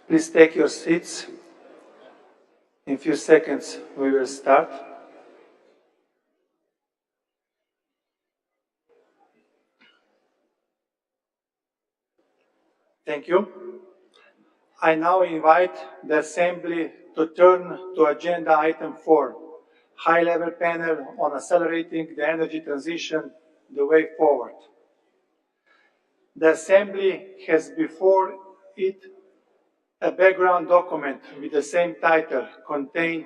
Please take your seats. In a few seconds, we will start. Thank you. I now invite the Assembly to turn to Agenda Item 4, High-Level Panel on Accelerating the Energy Transition, the Way Forward. The Assembly has before it a background document with the same title contained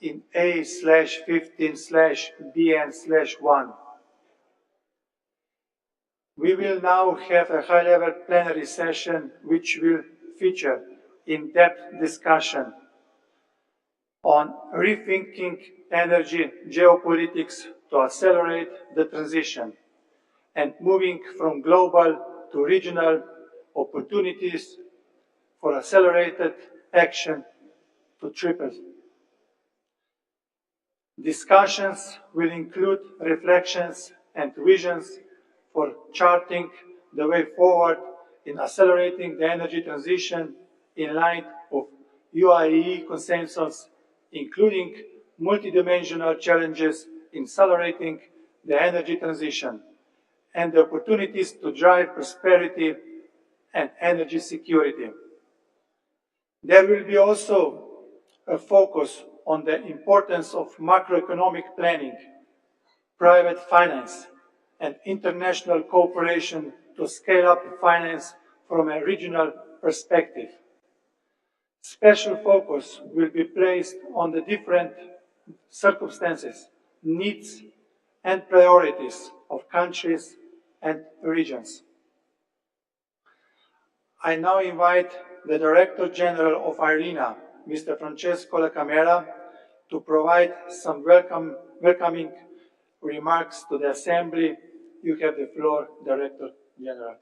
in A/15/BN/1. We will now have a high-level plenary session which will feature in-depth discussion on rethinking energy geopolitics to accelerate the transition and moving from global to regional opportunities for accelerated action to triple. Discussions will include reflections and visions for charting the way forward in accelerating the energy transition in light of UIE consensus, including multidimensional challenges in accelerating the energy transition and the opportunities to drive prosperity and energy security. There will be also a focus on the importance of macroeconomic planning, private finance, and international cooperation to scale up finance from a regional perspective. Special focus will be placed on the different circumstances, needs, and priorities of countries and regions. I now invite the Director General of IRENA, Mr. Francesco La Camera, to provide some welcoming remarks to the Assembly. You have the floor, Director General.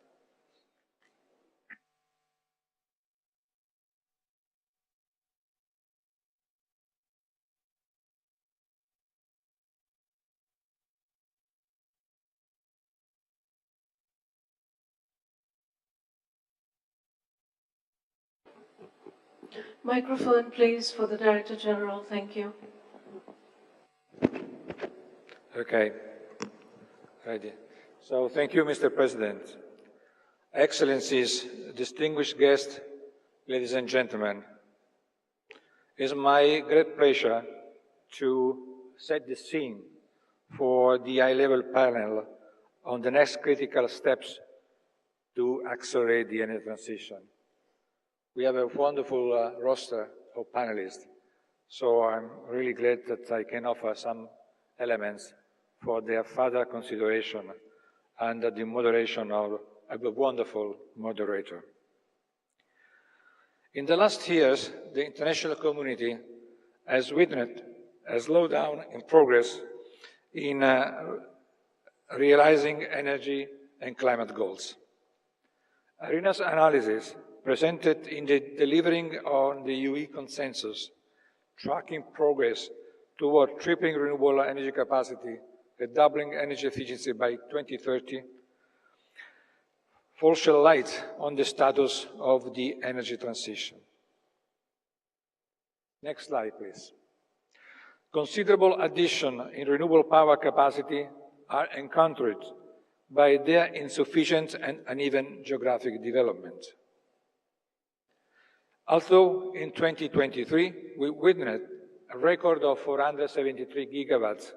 Microphone, please, for the Director General. Thank you. Okay. Ready. So, thank you, Mr. President. Excellencies, distinguished guests, ladies and gentlemen, it's my great pleasure to set the scene for the high-level panel on the next critical steps to accelerate the energy transition. We have a wonderful roster of panelists, so I'm really glad that I can offer some elements for their further consideration under the moderation of a wonderful moderator. In the last years, the international community has witnessed a slowdown in progress in realizing energy and climate goals. IRENA's analysis presented in the delivering on the UE consensus, tracking progress toward tripling renewable energy capacity and doubling energy efficiency by 2030, will shed light on the status of the energy transition. Next slide, please. Considerable addition in renewable power capacity are encountered by their insufficient and uneven geographic development. Although in 2023, we witnessed a record of 473 gigawatts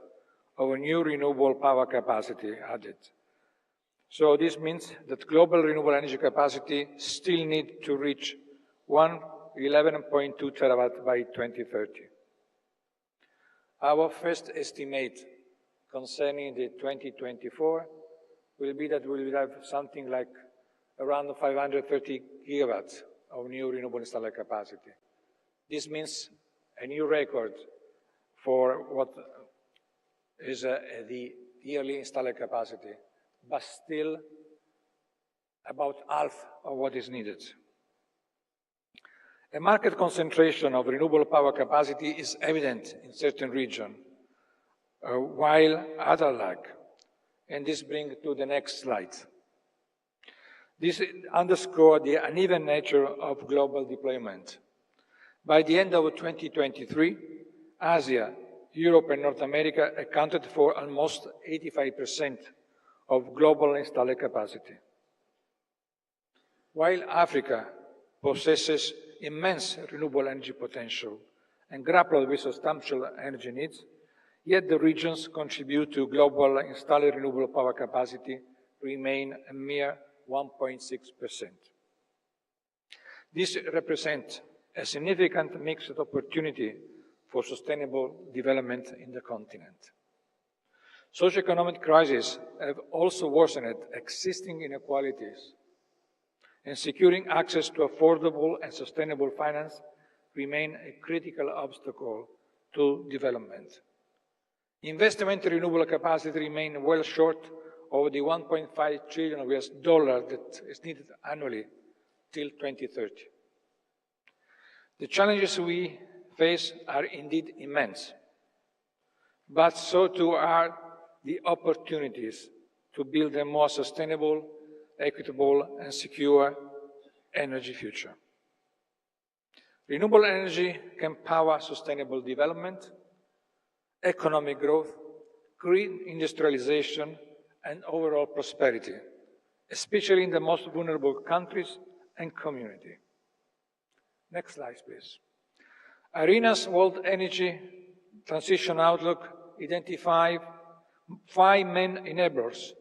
of new renewable power capacity added. So this means that global renewable energy capacity still needs to reach 11.2 terawatt by 2030. Our first estimate concerning the 2024 will be that we will have something like around 530 gigawatts of new renewable installed capacity. This means a new record for what is the yearly installed capacity, but still about half of what is needed. A market concentration of renewable power capacity is evident in certain regions, while others lag. And this brings to the next slide. This underscores the uneven nature of global deployment. By the end of 2023, Asia, Europe and North America accounted for almost 85% of global installed capacity. While Africa possesses immense renewable energy potential and grapples with substantial energy needs, yet the regions contribute to global installed renewable power capacity remain a mere 1.6%. This represents a significant mixed opportunity for sustainable development in the continent. Socioeconomic crises have also worsened existing inequalities, and securing access to affordable and sustainable finance remain a critical obstacle to development. Investment in renewable capacity remain well short of the $1.5 trillion that is needed annually till 2030. The challenges we face are indeed immense, but so too are the opportunities to build a more sustainable, equitable and secure energy future. Renewable energy can power sustainable development, economic growth, green industrialization and overall prosperity, especially in the most vulnerable countries and communities. Next slide, please. IRENA's World Energy Transition Outlook identifies 5 main enablers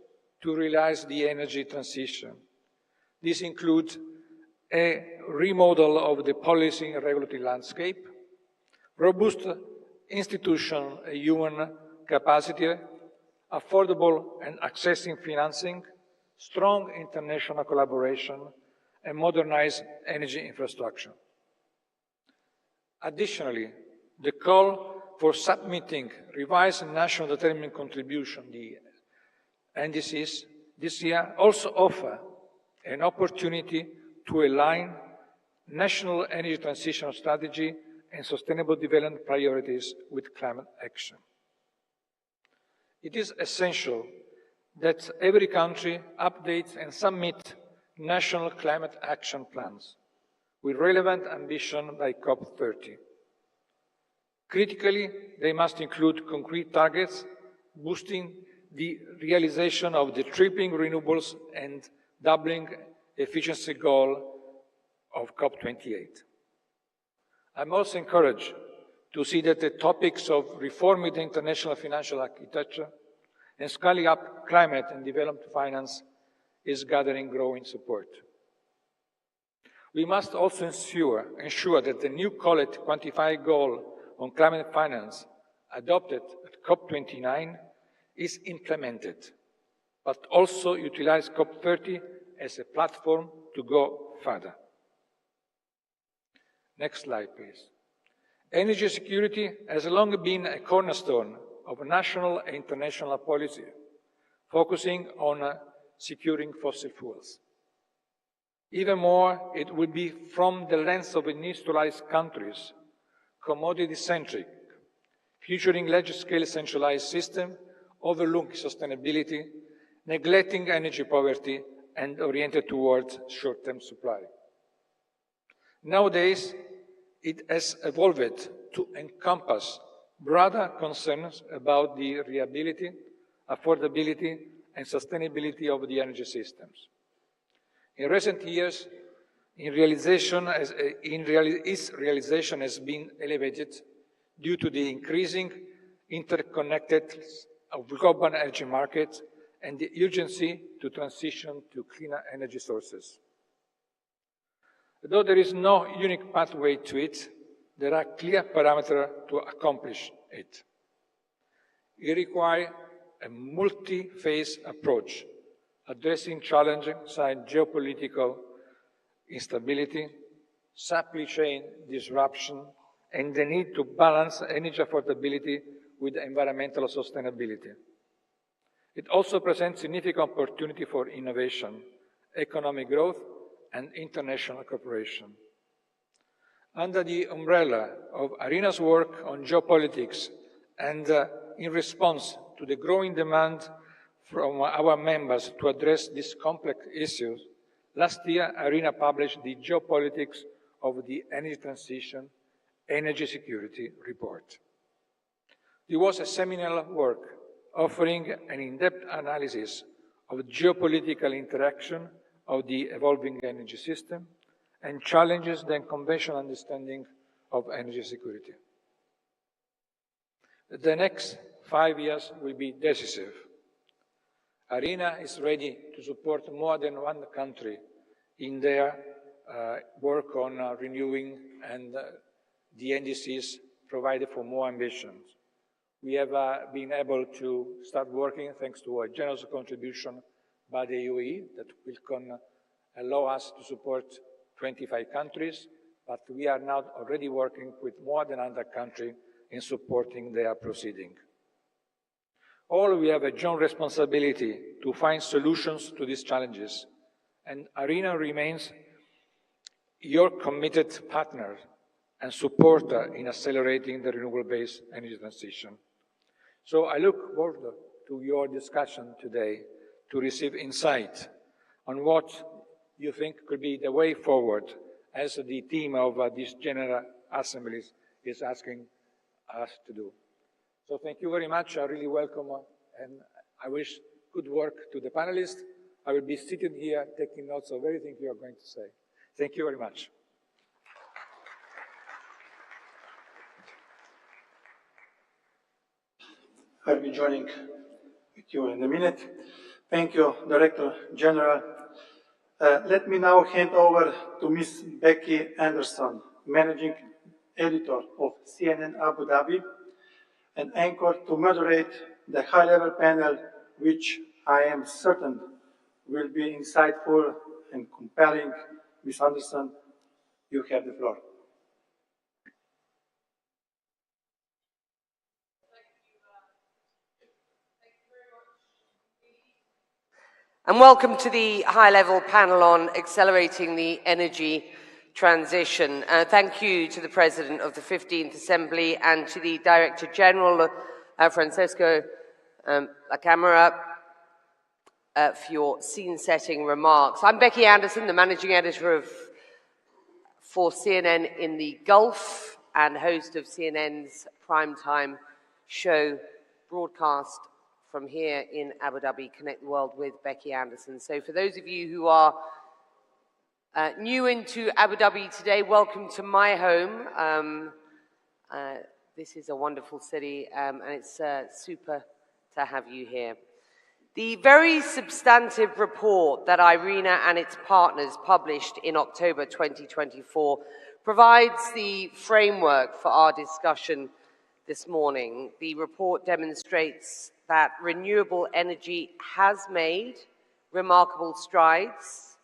to realize the energy transition. These include a remodel of the policy and regulatory landscape, robust institutional and human capacity, affordable and accessing financing, strong international collaboration, and modernized energy infrastructure. Additionally, the call for submitting revised national determined contribution, the NDCs, this year also offer an opportunity to align national energy transition strategy and sustainable development priorities with climate action. It is essential that every country updates and submit national climate action plans with relevant ambition by COP30. Critically, they must include concrete targets, boosting the realization of the tripling renewables and doubling efficiency goal of COP28. I'm also encouraged to see that the topics of reforming the international financial architecture and scaling up climate and development finance is gathering growing support. We must also ensure that the new quantified goal on climate finance adopted at COP29 is implemented, but also utilize COP30 as a platform to go further. Next slide, please. Energy security has long been a cornerstone of national and international policy, focusing on securing fossil fuels. Even more, it would be from the lens of industrialized countries, commodity-centric, featuring large-scale centralized system, overlooking sustainability, neglecting energy poverty, and oriented towards short-term supply. Nowadays, it has evolved to encompass broader concerns about the reliability, affordability, and sustainability of the energy systems. In recent years, its realization has been elevated due to the increasing interconnectedness of global energy markets and the urgency to transition to cleaner energy sources. Though there is no unique pathway to it, there are clear parameters to accomplish it. It requires a multi-phase approach, addressing challenges such as geopolitical instability, supply chain disruption, and the need to balance energy affordability with environmental sustainability. It also presents significant opportunity for innovation, economic growth, and international cooperation. Under the umbrella of IRENA's work on geopolitics and in response to the growing demand from our members to address these complex issues, last year, IRENA published the Geopolitics of the Energy Transition, Energy Security report. It was a seminal work offering an in-depth analysis of geopolitical interaction of the evolving energy system and challenges the conventional understanding of energy security. The next 5 years will be decisive. IRENA is ready to support more than one country in their work on renewing and the NDCs provided for more ambitions. We have been able to start working thanks to a generous contribution by the UAE that will allow us to support 25 countries, but we are now already working with more than 100 countries in supporting their proceeding. All we have a joint responsibility to find solutions to these challenges, and IRENA remains your committed partner and supporter in accelerating the renewable-based energy transition. So I look forward to your discussion today to receive insight on what you think could be the way forward as the team of this General Assembly is asking us to do. So thank you very much. I really welcome and I wish good work to the panelists. I will be sitting here taking notes of everything you are going to say. Thank you very much. I'll be joining with you in a minute. Thank you, Director General. Let me now hand over to Ms. Becky Anderson, Managing Editor of CNN Abu Dhabi, and anchor to moderate the high-level panel, which I am certain will be insightful and compelling. Ms. Anderson, you have the floor. And welcome to the high-level panel on accelerating the energy transition. Thank you to the President of the 15th Assembly and to the Director General, Francesco La Camera, for your scene-setting remarks. I'm Becky Anderson, the Managing Editor for CNN in the Gulf and host of CNN's primetime show broadcast from here in Abu Dhabi, Connect the World with Becky Anderson. So for those of you who are new into Abu Dhabi today, welcome to my home. This is a wonderful city and it's super to have you here. The very substantive report that IRENA and its partners published in October 2024 provides the framework for our discussion this morning. The report demonstrates that renewable energy has made remarkable strides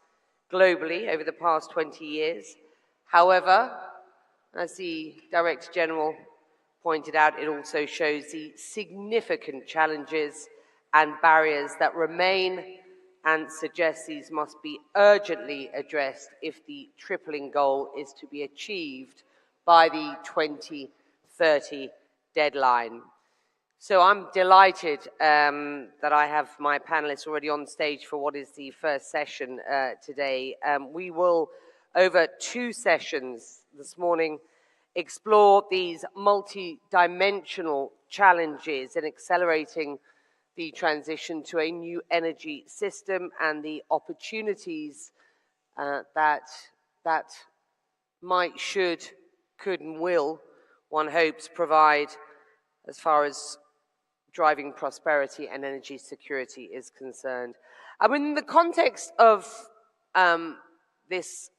globally over the past 20 years. However, as the Director General pointed out, it also shows the significant challenges and barriers that remain and suggests these must be urgently addressed if the tripling goal is to be achieved by the 2030 deadline. So I'm delighted that I have my panelists already on stage for what is the first session today. We will, over 2 sessions this morning, explore these multi-dimensional challenges in accelerating the transition to a new energy system and the opportunities that might, should, could and will, one hopes, provide as far as driving prosperity and energy security is concerned. In the context of this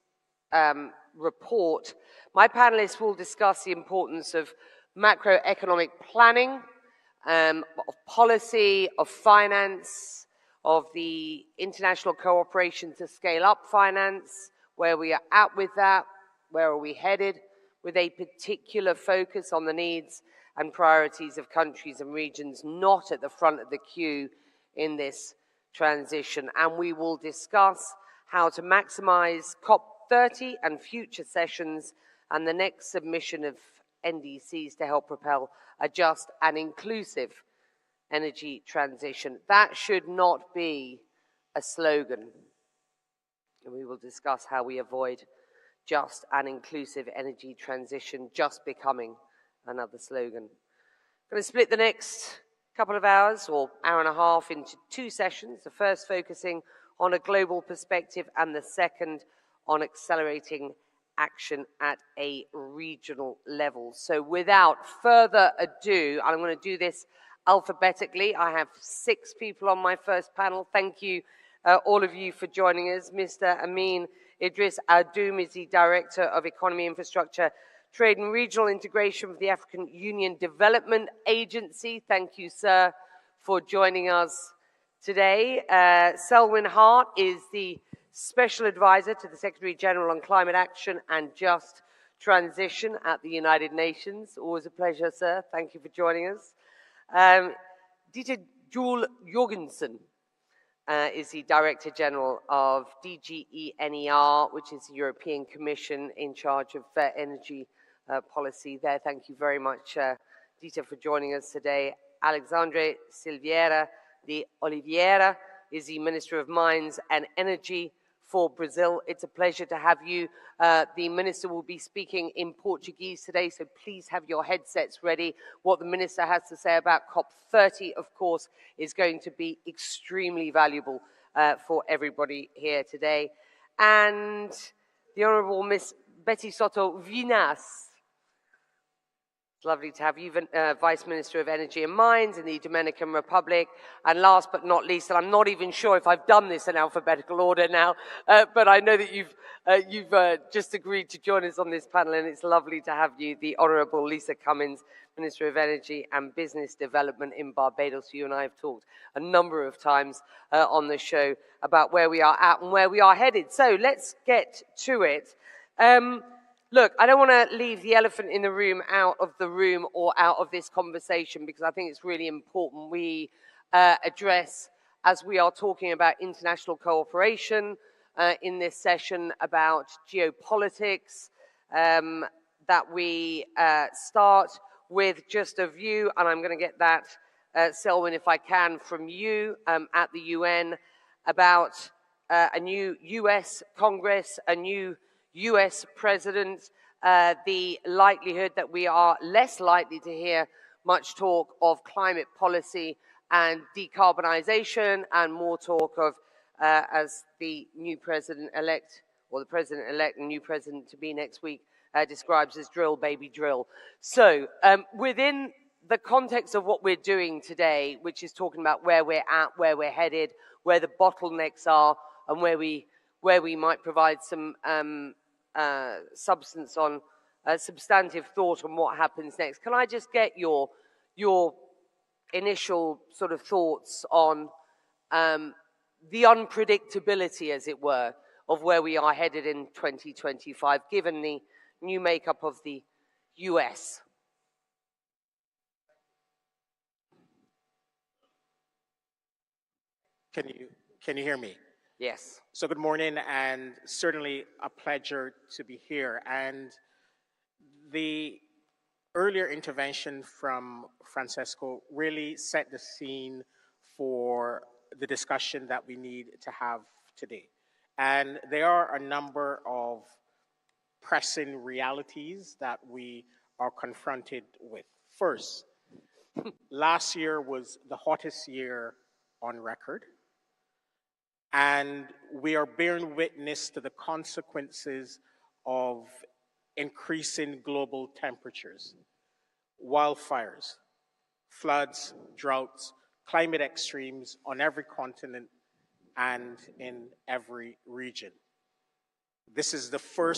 report, my panelists will discuss the importance of macroeconomic planning, of policy, of finance, of the international cooperation to scale up finance, where we are at with that, where are we headed, with a particular focus on the needs and priorities of countries and regions not at the front of the queue in this transition. And we will discuss how to maximize COP30 and future sessions and the next submission of NDCs to help propel a just and inclusive energy transition. That should not be a slogan. And we will discuss how we avoid just and inclusive energy transition just becoming another slogan. I'm going to split the next couple of hours or hour and a half into two sessions, the first focusing on a global perspective and the second on accelerating action at a regional level. So without further ado, I'm going to do this alphabetically. I have 6 people on my first panel. Thank you, all of you, for joining us. Mr. Amin Idris Adoum is the Director of Economy, Infrastructure, Trade and Regional Integration for the African Union Development Agency. Thank you, sir, for joining us today. Selwyn Hart is the Special Advisor to the Secretary General on Climate Action and Just Transition at the United Nations. Always a pleasure, sir. Thank you for joining us. Dieter Juul Jorgensen is the Director General of DGENER, which is the European Commission in charge of energy policy there. Thank you very much, Dieter, for joining us today. Alexandre Silveira de Oliveira is the Minister of Mines and Energy for Brazil. It's a pleasure to have you. The Minister will be speaking in Portuguese today, so please have your headsets ready. What the Minister has to say about COP30, of course, is going to be extremely valuable for everybody here today. And the Honourable Miss Betty Soto Vinas. It's lovely to have you, Vice Minister of Energy and Mines in the Dominican Republic. And last but not least, and I'm not even sure if I've done this in alphabetical order now, but I know that you've just agreed to join us on this panel, and it's lovely to have you, the Honourable Lisa Cummins, Minister of Energy and Business Development in Barbados. You and I have talked a number of times on the show about where we are at and where we are headed. So let's get to it. Look, I don't want to leave the elephant in the room out of the room or out of this conversation, because I think it's really important we address, as we are talking about international cooperation in this session, about geopolitics, that we start with just a view, and I'm going to get that, Selwyn, if I can, from you at the UN, about a new US Congress, a new US President, the likelihood that we are less likely to hear much talk of climate policy and decarbonization, and more talk of, as the new president-elect, or the president-elect and new president to be next week, describes as drill, baby, drill. So within the context of what we're doing today, which is talking about where we're at, where we're headed, where the bottlenecks are, and where we might provide some substance on substantive thought on what happens next. Can I just get your initial sort of thoughts on the unpredictability, as it were, of where we are headed in 2025, given the new makeup of the US? Can you hear me? Yes. So good morning, and certainly a pleasure to be here. And the earlier intervention from Francesco really set the scene for the discussion that we need to have today. And there are a number of pressing realities that we are confronted with. First, last year was the hottest year on record. And we are bearing witness to the consequences of increasing global temperatures, wildfires, floods, droughts, climate extremes on every continent and in every region.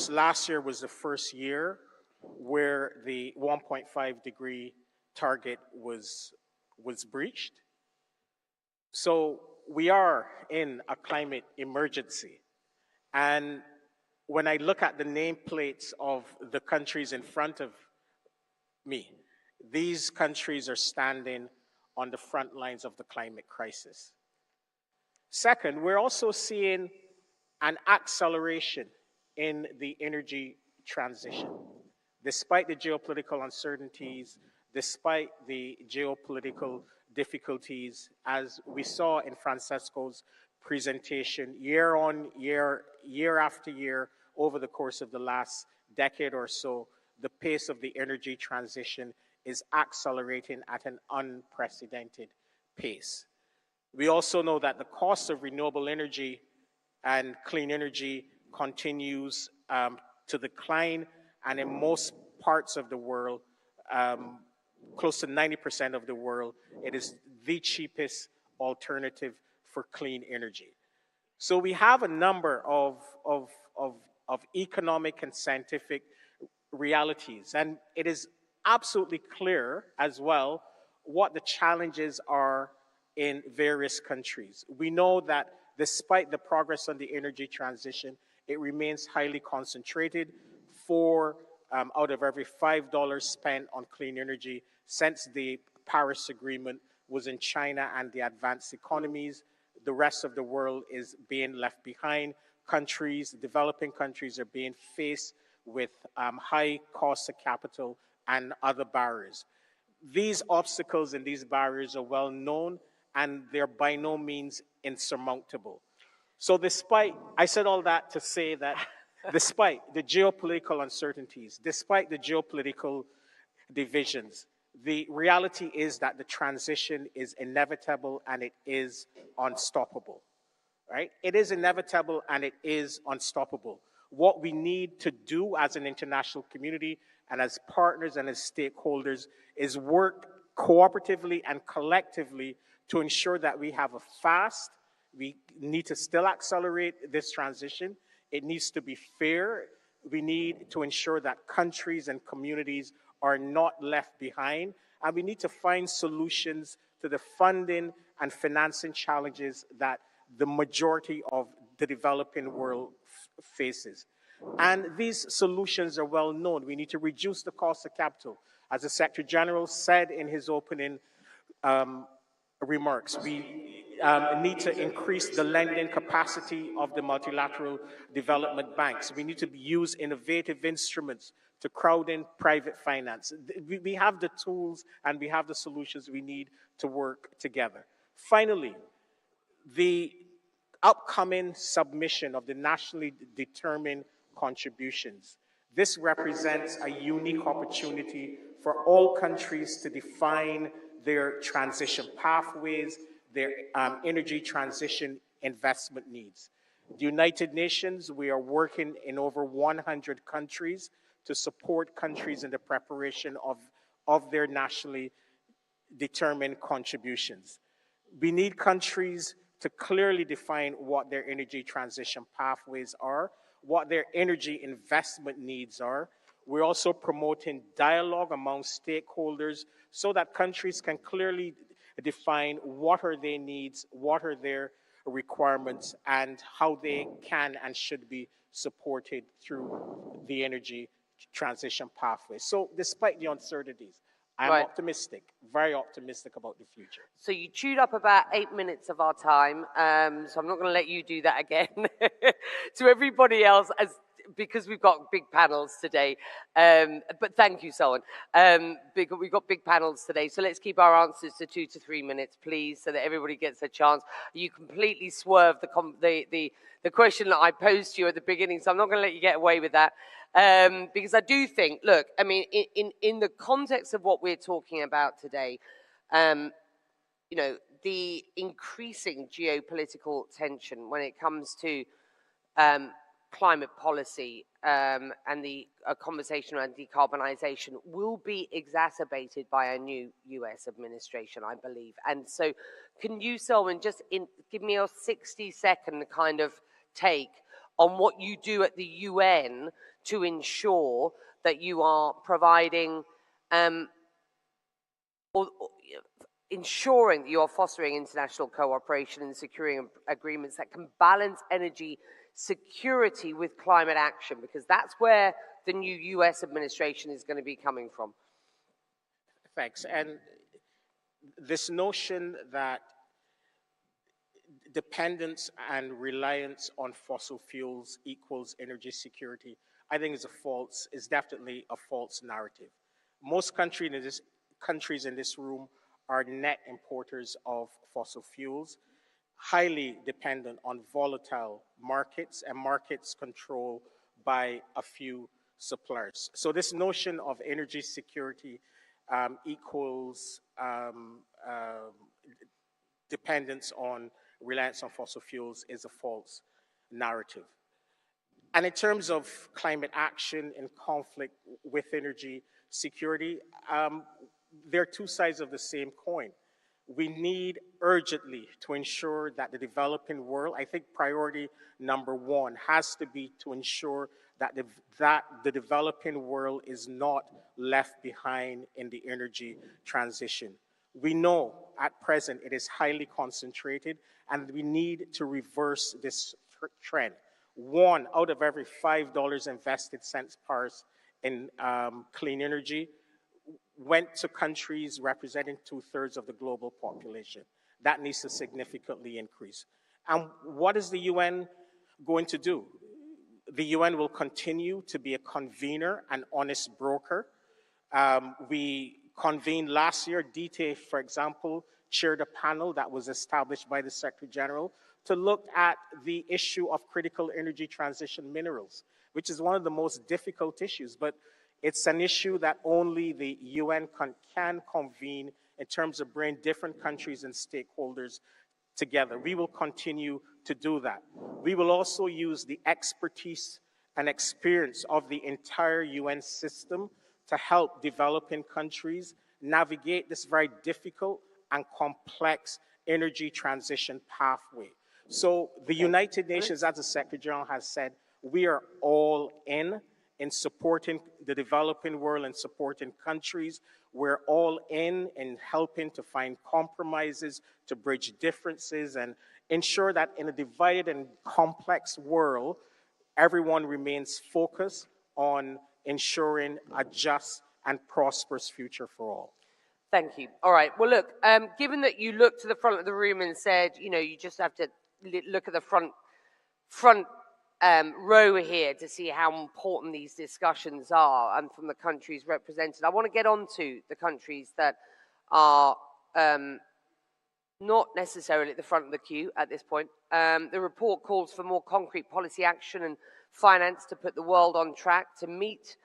Last year was the first year where the 1.5 degree target was breached. So we are in a climate emergency. And when I look at the nameplates of the countries in front of me, these countries are standing on the front lines of the climate crisis. Second, we're also seeing an acceleration in the energy transition. Despite the geopolitical uncertainties, despite the geopolitical difficulties, as we saw in Francesco's presentation year on year, year after year, over the course of the last decade or so, the pace of the energy transition is accelerating at an unprecedented pace. We also know that the cost of renewable energy and clean energy continues to decline, and in most parts of the world, close to 90% of the world, it is the cheapest alternative for clean energy. So we have a number of economic and scientific realities, and it is absolutely clear as well what the challenges are in various countries. We know that despite the progress on the energy transition, it remains highly concentrated. Out of every $5 spent on clean energy since the Paris Agreement was in China and the advanced economies. The rest of the world is being left behind. Developing countries are being faced with high costs of capital and other barriers. These obstacles and these barriers are well known, and they're by no means insurmountable. So I said all that to say that despite the geopolitical uncertainties, despite the geopolitical divisions, the reality is that the transition is inevitable and it is unstoppable, right? It is inevitable and it is unstoppable. What we need to do as an international community and as partners and as stakeholders is work cooperatively and collectively to ensure that we have we need to still accelerate this transition. It needs to be fair. We need to ensure that countries and communities are not left behind. And we need to find solutions to the funding and financing challenges that the majority of the developing world faces. And these solutions are well known. We need to reduce the cost of capital. As the Secretary General said in his opening remarks, we need to increase the lending capacity of the multilateral development banks. We need to use innovative instruments to crowd in private finance. We have the tools and we have the solutions we need to work together. Finally, the upcoming submission of the nationally determined contributions. This represents a unique opportunity for all countries to define their transition pathways, their energy transition investment needs. The United Nations, we are working in over 100 countries to support countries in the preparation of their nationally determined contributions. We need countries to clearly define what their energy transition pathways are, what their energy investment needs are. We're also promoting dialogue among stakeholders so that countries can clearly define what are their needs, what are their requirements, and how they can and should be supported through the energy transition pathway. So despite the uncertainties, I'm optimistic, very optimistic about the future. So you chewed up about 8 minutes of our time, so I'm not going to let you do that again. To everybody else, because we've got big panels today, but thank you, Selwyn. We've got big panels today, so let's keep our answers to 2 to 3 minutes, please, so that everybody gets a chance. You completely swerved the question that I posed to you at the beginning, so I'm not going to let you get away with that. Because I do think, look, I mean, in the context of what we're talking about today, you know, the increasing geopolitical tension when it comes to climate policy and the conversation around decarbonization will be exacerbated by a new US administration, I believe. And so can you, Selwyn, just give me a 60-second kind of take on what you do at the UN to ensure that you are providing or ensuring that you are fostering international cooperation and securing agreements that can balance energy security with climate action, because that's where the new US administration is going to be coming from. Thanks. And this notion that dependence and reliance on fossil fuels equals energy security, I think is definitely a false narrative. Most countries in this room are net importers of fossil fuels. highly dependent on volatile markets and markets controlled by a few suppliers. So this notion of energy security equals dependence on reliance on fossil fuels is a false narrative. And in terms of climate action and conflict with energy security, they're two sides of the same coin. We need urgently to ensure that the developing world, I think priority number one has to be to ensure that the developing world is not left behind in the energy transition. We know at present it is highly concentrated, and we need to reverse this trend. 1 out of every $5 invested cents parse in clean energy went to countries representing 2/3 of the global population. That needs to significantly increase. And what is the UN going to do? The UN will continue to be a convener and honest broker. We convened last year. DT, for example, chaired a panel that was established by the Secretary General to look at the issue of critical energy transition minerals, which is one of the most difficult issues, but it's an issue that only the UN can convene in terms of bringing different countries and stakeholders together. We will continue to do that. We will also use the expertise and experience of the entire UN system to help developing countries navigate this very difficult and complex energy transition pathway. So the United Nations, as the Secretary General has said, we are all in supporting the developing world and supporting countries. We're all in helping to find compromises, to bridge differences, and ensure that in a divided and complex world, everyone remains focused on ensuring a just and prosperous future for all. Thank you. All right. Well, look, given that you looked to the front of the room and said, you know, you just have to look at the front row here to see how important these discussions are, and from the countries represented, I want to get on to the countries that are not necessarily at the front of the queue at this point. The report calls for more concrete policy action and finance to put the world on track to meet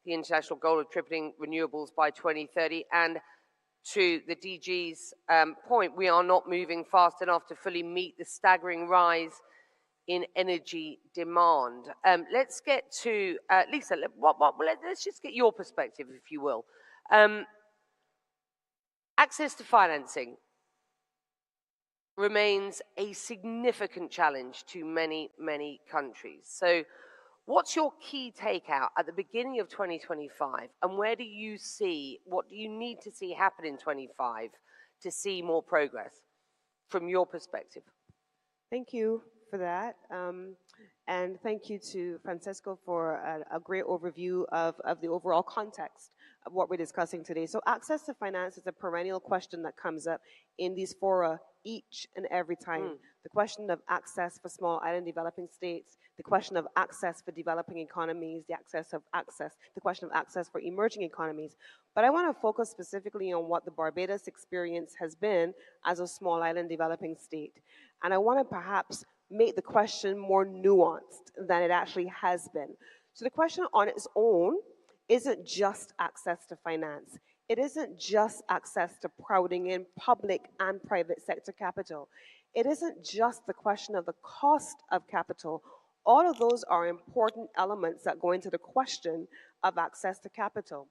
the international goal of tripling renewables by 2030. And to the DG's point, we are not moving fast enough to fully meet the staggering rise in energy demand. Let's get to, Lisa, let's just get your perspective, if you will. Access to financing remains a significant challenge to many, many countries. So what's your key takeout at the beginning of 2025, and where do you see, what do you need to see happen in 25 to see more progress from your perspective? Thank you for that. And thank you to Francesco for a great overview of the overall context of what we're discussing today. So access to finance is a perennial question that comes up in these fora each and every time. The question of access for small island developing states, the question of access for developing economies, the question of access for emerging economies. But I want to focus specifically on what the Barbados experience has been as a small island developing state. And I want to perhaps make the question more nuanced than it actually has been. So the question on its own isn't just access to finance. It isn't just access to crowding in public and private sector capital. It isn't just the question of the cost of capital. All of those are important elements that go into the question of access to capital.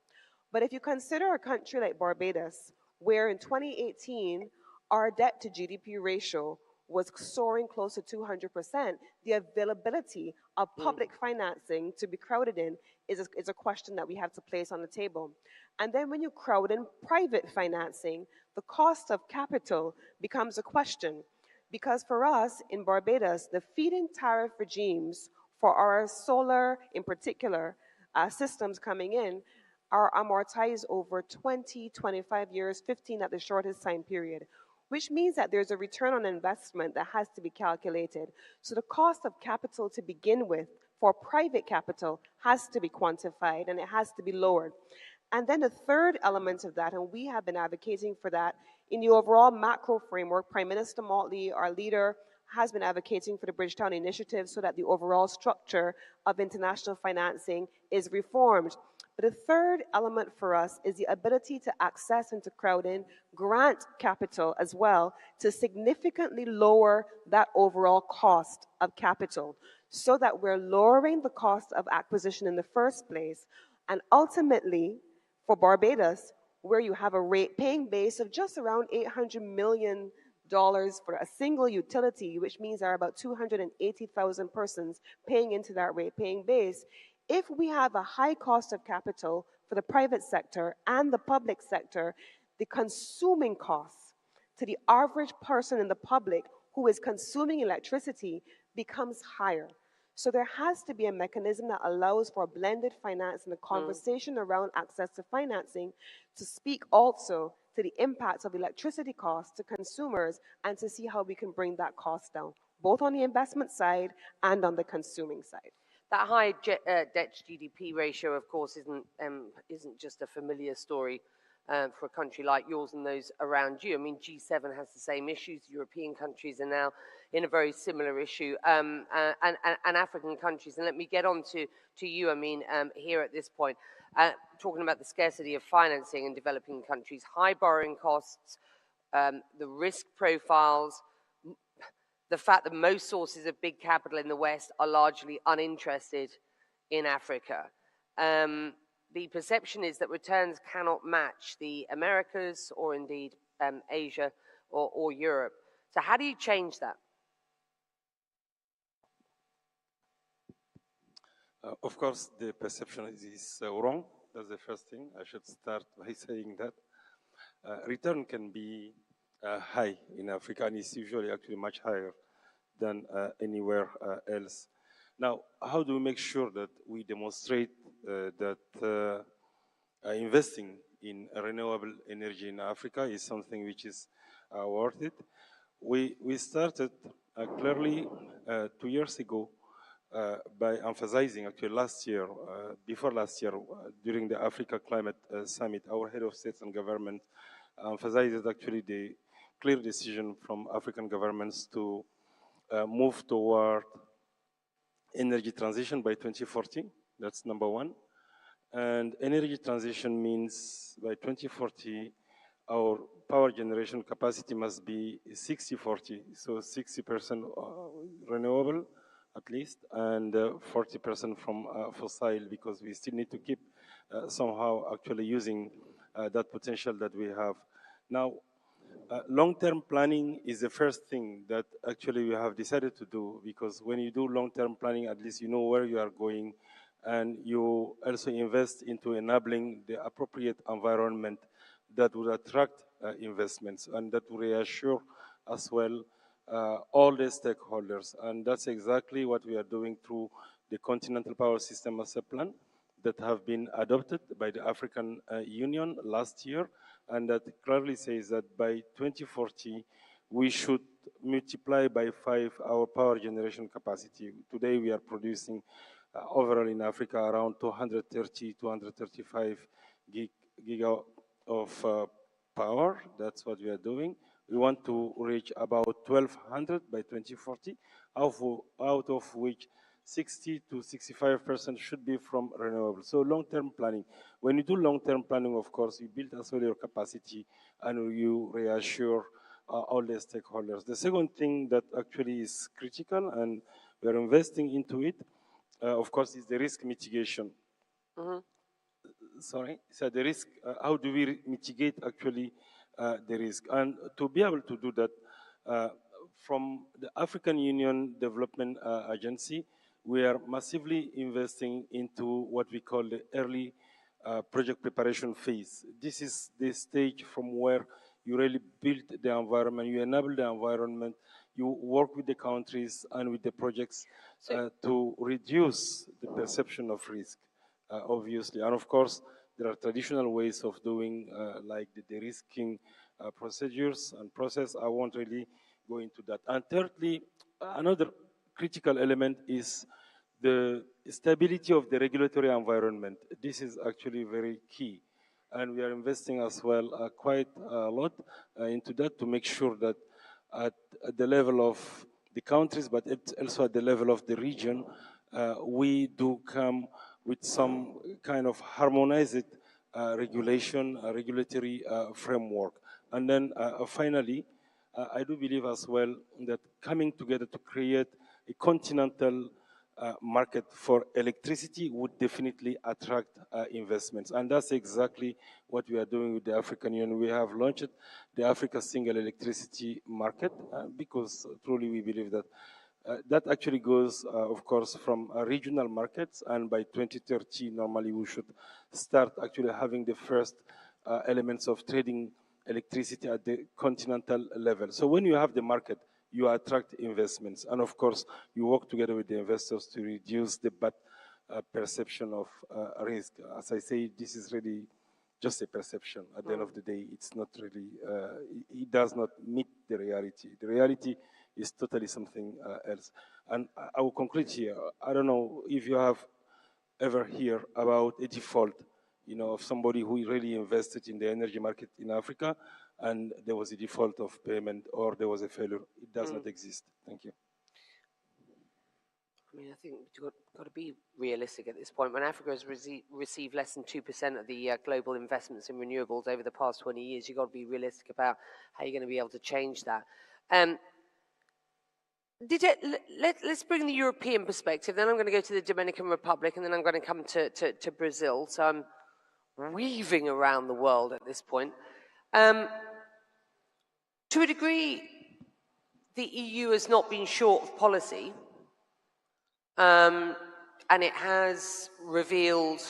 But if you consider a country like Barbados, where in 2018, our debt to GDP ratio was soaring close to 200%, the availability of public financing to be crowded in is a question that we have to place on the table. And then when you crowd in private financing, the cost of capital becomes a question. Because for us in Barbados, the feed-in tariff regimes for our solar, in particular, systems coming in are amortized over 20, 25 years, 15 at the shortest time period, which means that there's a return on investment that has to be calculated. So the cost of capital to begin with for private capital has to be quantified and it has to be lowered. And then the third element of that, and we have been advocating for that in the overall macro framework, Prime Minister Motley, our leader, has been advocating for the Bridgetown Initiative so that the overall structure of international financing is reformed. But the third element for us is the ability to access and to crowd in grant capital as well to significantly lower that overall cost of capital so that we're lowering the cost of acquisition in the first place. And ultimately, for Barbados, where you have a rate-paying base of just around $800 million for a single utility, which means there are about 280,000 persons paying into that rate-paying base. If we have a high cost of capital for the private sector and the public sector, the consuming costs to the average person in the public who is consuming electricity becomes higher. So there has to be a mechanism that allows for blended finance and a conversation around access to financing to speak also to the impacts of electricity costs to consumers and to see how we can bring that cost down, both on the investment side and on the consuming side. That high debt to GDP ratio, of course, isn't just a familiar story for a country like yours and those around you. I mean, G7 has the same issues. European countries are now in a very similar issue, and African countries. And let me get on to you, I mean, here at this point, talking about the scarcity of financing in developing countries, high borrowing costs, the risk profiles, the fact that most sources of big capital in the West are largely uninterested in Africa. The perception is that returns cannot match the Americas or indeed Asia or Europe. So how do you change that? Of course, the perception is wrong. That's the first thing. I should start by saying that. Return can be high in Africa, and it's usually actually much higher than anywhere else. Now, how do we make sure that we demonstrate that investing in renewable energy in Africa is something which is worth it? We started clearly 2 years ago by emphasizing, actually last year, before last year, during the Africa Climate Summit, our head of states and government emphasized actually the clear decision from African governments to move toward energy transition by 2040. That's number one. And energy transition means by 2040, our power generation capacity must be 60-40, so 60% renewable at least, and 40% from fossil, because we still need to keep somehow actually using that potential that we have. Now, long-term planning is the first thing that actually we have decided to do, because when you do long-term planning, at least you know where you are going, and you also invest into enabling the appropriate environment that would attract investments and that will reassure as well all the stakeholders. And that's exactly what we are doing through the Continental Power System Master Plan that have been adopted by the African Union last year, and that clearly says that by 2040, we should multiply by 5 our power generation capacity. Today, we are producing overall in Africa around 230, 235 giga of power. That's what we are doing. We want to reach about 1,200 by 2040, out of which 60 to 65% should be from renewable. So long-term planning. When you do long-term planning, of course, you build as well your capacity and you reassure all the stakeholders. The second thing that actually is critical and we're investing into it, of course, is the risk mitigation. Sorry, so the risk, how do we mitigate actually the risk? And to be able to do that, from the African Union Development Agency, we are massively investing into what we call the early project preparation phase. This is the stage from where you really build the environment, you enable the environment, you work with the countries and with the projects to reduce the perception of risk, obviously. And of course, there are traditional ways of doing like the de-risking procedures and process. I won't really go into that. And thirdly, another critical element is the stability of the regulatory environment. This is actually very key. and we are investing as well quite a lot into that to make sure that at the level of the countries, but also at the level of the region, we do come with some kind of harmonized regulation, regulatory framework. And then finally, I do believe as well that coming together to create a continental market for electricity would definitely attract investments. And that's exactly what we are doing with the African Union. We have launched the Africa Single Electricity Market because truly we believe that that actually goes, of course, from regional markets, and by 2030, normally we should start actually having the first elements of trading electricity at the continental level. So when you have the market, you attract investments, and of course, you work together with the investors to reduce the bad perception of risk. As I say, this is really just a perception. At the end of the day, it's not really, it does not meet the reality. The reality is totally something else. And I will conclude here. I don't know if you have ever heard about a default, of somebody who really invested in the energy market in Africa, and there was a default of payment or there was a failure. It does not exist. Thank you. I mean, I think you've got to be realistic at this point. When Africa has received less than 2% of the global investments in renewables over the past 20 years, you've got to be realistic about how you're going to be able to change that. Let's bring the European perspective. Then I'm going to go to the Dominican Republic, and then I'm going to come to Brazil. So I'm weaving around the world at this point. To a degree, the EU has not been short of policy, and it has revealed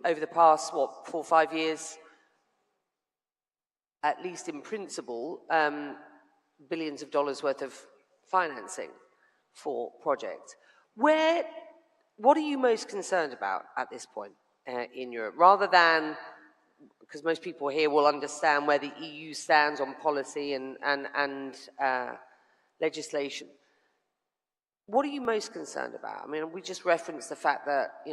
over the past, 4 or 5 years, at least in principle, billions of dollars worth of financing for projects. What are you most concerned about at this point in Europe? Rather than, because most people here will understand where the EU stands on policy and legislation. What are you most concerned about? I mean, we just referenced the fact that,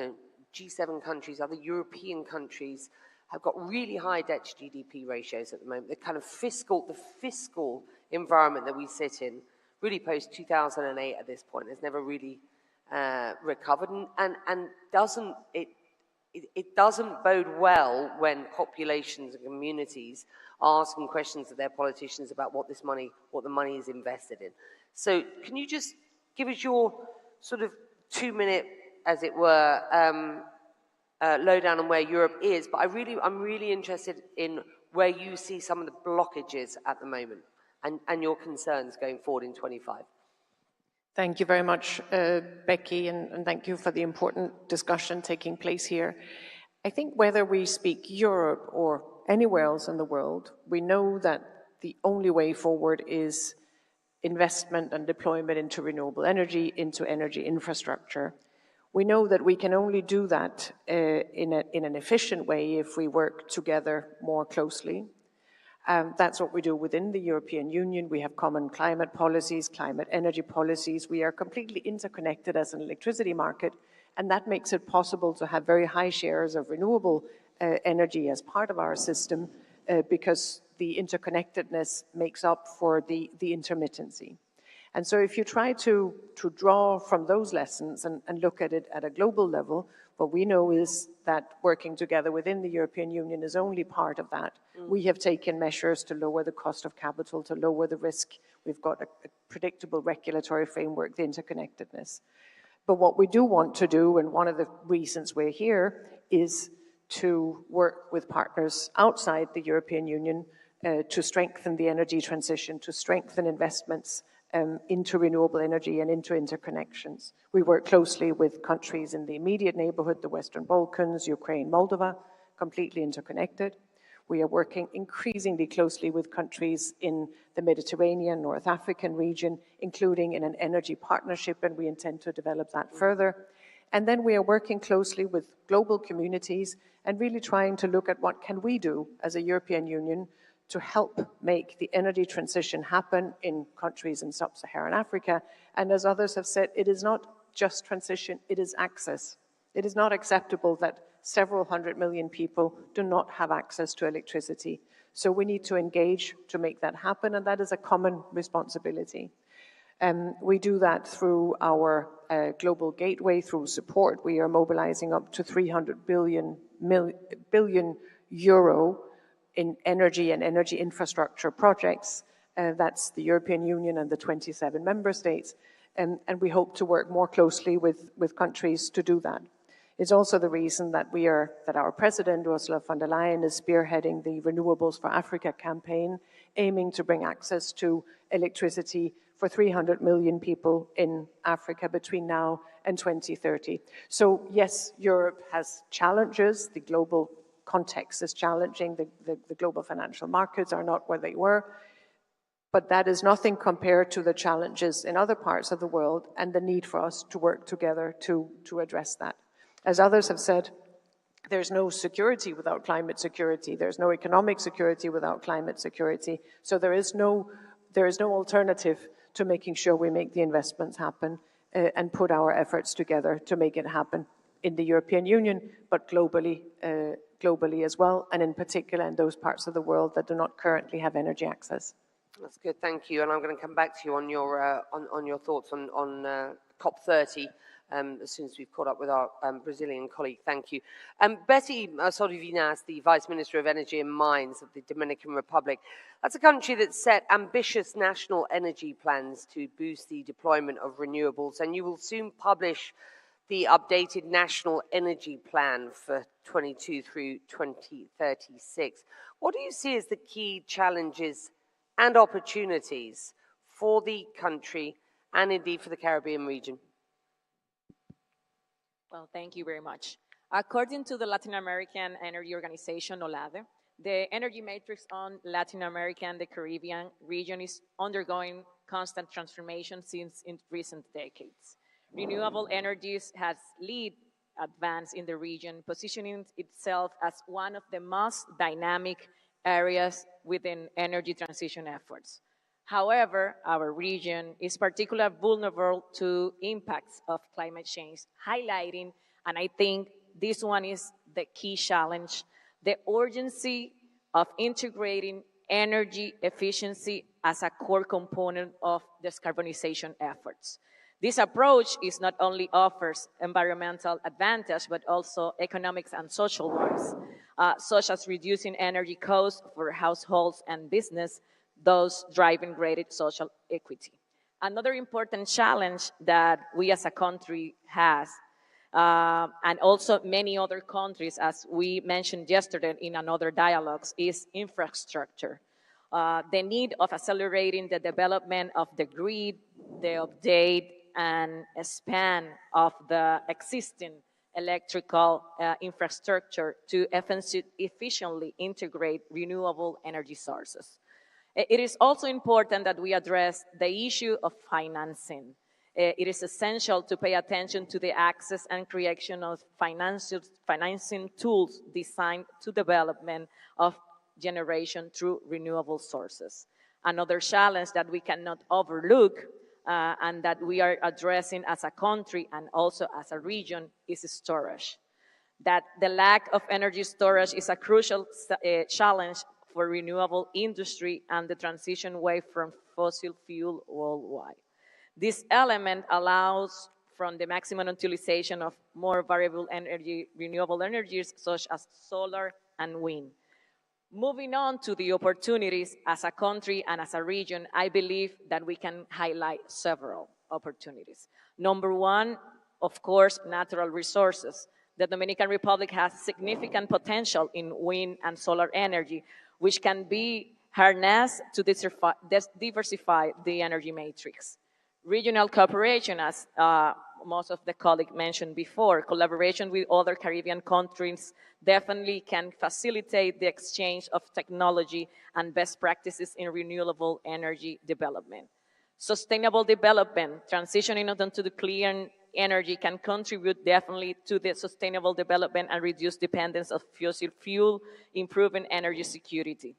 G7 countries, other European countries, have got really high debt to GDP ratios at the moment. The kind of fiscal environment that we sit in, really post 2008 at this point, has never really recovered, and it doesn't bode well when populations and communities are asking questions of their politicians about what the money is invested in. So can you just give us your sort of 2-minute, as it were, lowdown on where Europe is? But I'm really interested in where you see some of the blockages at the moment and your concerns going forward in 25. Thank you very much, Becky, and thank you for the important discussion taking place here. I think whether we speak Europe or anywhere else in the world, we know that the only way forward is investment and deployment into renewable energy, into energy infrastructure. We know that we can only do that in an efficient way if we work together more closely. That's what we do within the European Union. We have common climate policies, climate energy policies. We are completely interconnected as an electricity market, and that makes it possible to have very high shares of renewable energy as part of our system because the interconnectedness makes up for the intermittency. And so if you try to draw from those lessons and look at it at a global level, what we know is that working together within the European Union is only part of that. We have taken measures to lower the cost of capital, to lower the risk. We've got a predictable regulatory framework, the interconnectedness. But what we do want to do, and one of the reasons we're here, is to work with partners outside the European Union to strengthen the energy transition, to strengthen investments into renewable energy and into interconnections. We work closely with countries in the immediate neighborhood, the Western Balkans, Ukraine, Moldova, completely interconnected. We are working increasingly closely with countries in the Mediterranean, North African region, including in an energy partnership, and we intend to develop that further. And then we are working closely with global communities and really trying to look at what can we do as a European Union to help make the energy transition happen in countries in sub-Saharan Africa. And as others have said, it is not just transition, it is access. It is not acceptable that several 100 million people do not have access to electricity. So we need to engage to make that happen, and that is a common responsibility. We do that through our global gateway, through support. We are mobilizing up to 300 billion euro in energy and energy infrastructure projects. That's the European Union and the 27 member states. And we hope to work more closely with countries to do that. It's also the reason that our President, Ursula von der Leyen, is spearheading the Renewables for Africa campaign, aiming to bring access to electricity for 300 million people in Africa between now and 2030. So yes, Europe has challenges. The global context is challenging. The global financial markets are not where they were. But that is nothing compared to the challenges in other parts of the world and the need for us to work together to address that. As others have said, there's no security without climate security. There's no economic security without climate security. So there is no alternative to making sure we make the investments happen and put our efforts together to make it happen in the European Union, but globally as well, and in particular in those parts of the world that do not currently have energy access. That's good, thank you. And I'm going to come back to you on your thoughts on COP30 as soon as we've caught up with our Brazilian colleague. Thank you. Betty Sordi-Vinas, the Vice Minister of Energy and Mines of the Dominican Republic. That's a country that set ambitious national energy plans to boost the deployment of renewables, and you will soon publish the updated National Energy Plan for 22 through 2036. What do you see as the key challenges and opportunities for the country and indeed for the Caribbean region? Well, thank you very much. According to the Latin American Energy Organization, OLADE, the energy matrix on Latin America and the Caribbean region is undergoing constant transformation since in recent decades. Renewable energies has led advance in the region, positioning itself as one of the most dynamic areas within energy transition efforts. However, our region is particularly vulnerable to impacts of climate change, highlighting, and I think this one is the key challenge, the urgency of integrating energy efficiency as a core component of decarbonization efforts. This approach is not only offers environmental advantage, but also economic and social ones, such as reducing energy costs for households and business, thus driving greater social equity. Another important challenge that we as a country has, and also many other countries, as we mentioned yesterday in another dialogues, is infrastructure. The need of accelerating the development of the grid, the update and span of the existing electrical infrastructure to efficiently integrate renewable energy sources. It is also important that we address the issue of financing. It is essential to pay attention to the access and creation of financing tools designed to development of generation through renewable sources. Another challenge that we cannot overlook and that we are addressing as a country and also as a region is storage. That the lack of energy storage is a crucial challenge for renewable industry and the transition away from fossil fuel worldwide. This element allows from the maximum utilization of more variable energy, renewable energies such as solar and wind. Moving on to the opportunities as a country and as a region, I believe that we can highlight several opportunities. Number one, of course, natural resources. The Dominican Republic has significant potential in wind and solar energy, which can be harnessed to diversify the energy matrix. Regional cooperation, as most of the colleagues mentioned before, collaboration with other Caribbean countries definitely can facilitate the exchange of technology and best practices in renewable energy development. Sustainable development, transitioning onto the clean energy can contribute definitely to the sustainable development and reduce dependence of fossil fuel, improving energy security.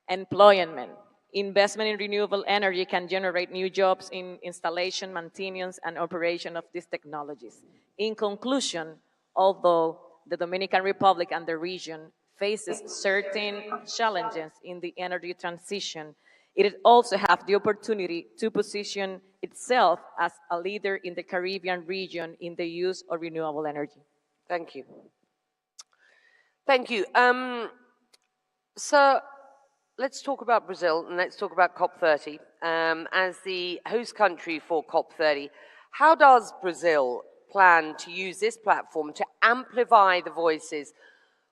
Employment. Investment in renewable energy can generate new jobs in installation, maintenance, and operation of these technologies. In conclusion, although the Dominican Republic and the region faces certain challenges in the energy transition, it also has the opportunity to position itself as a leader in the Caribbean region in the use of renewable energy. Thank you. Thank you. So let's talk about Brazil and let's talk about COP30. As the host country for COP30, how does Brazil plan to use this platform to amplify the voices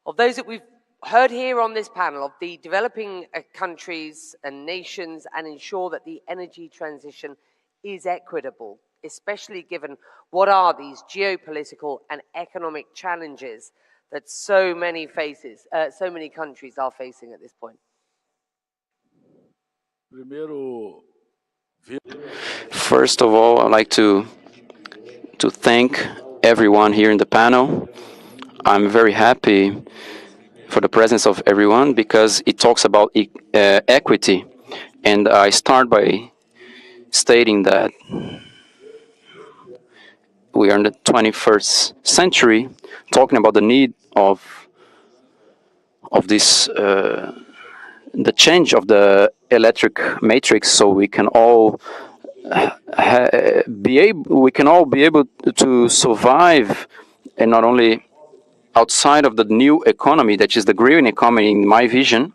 of those that we've heard here on this panel, of the developing countries and nations, and ensure that the energy transition is equitable, especially given what are these geopolitical and economic challenges that so many countries are facing at this point? First of all, I'd like to thank everyone here in the panel. I'm very happy for the presence of everyone because it talks about equity. And I start by stating that we are in the 21st century, talking about the need of this, the change of the electric matrix, so we can all be able to survive, and not only outside of the new economy, that is the green economy in my vision,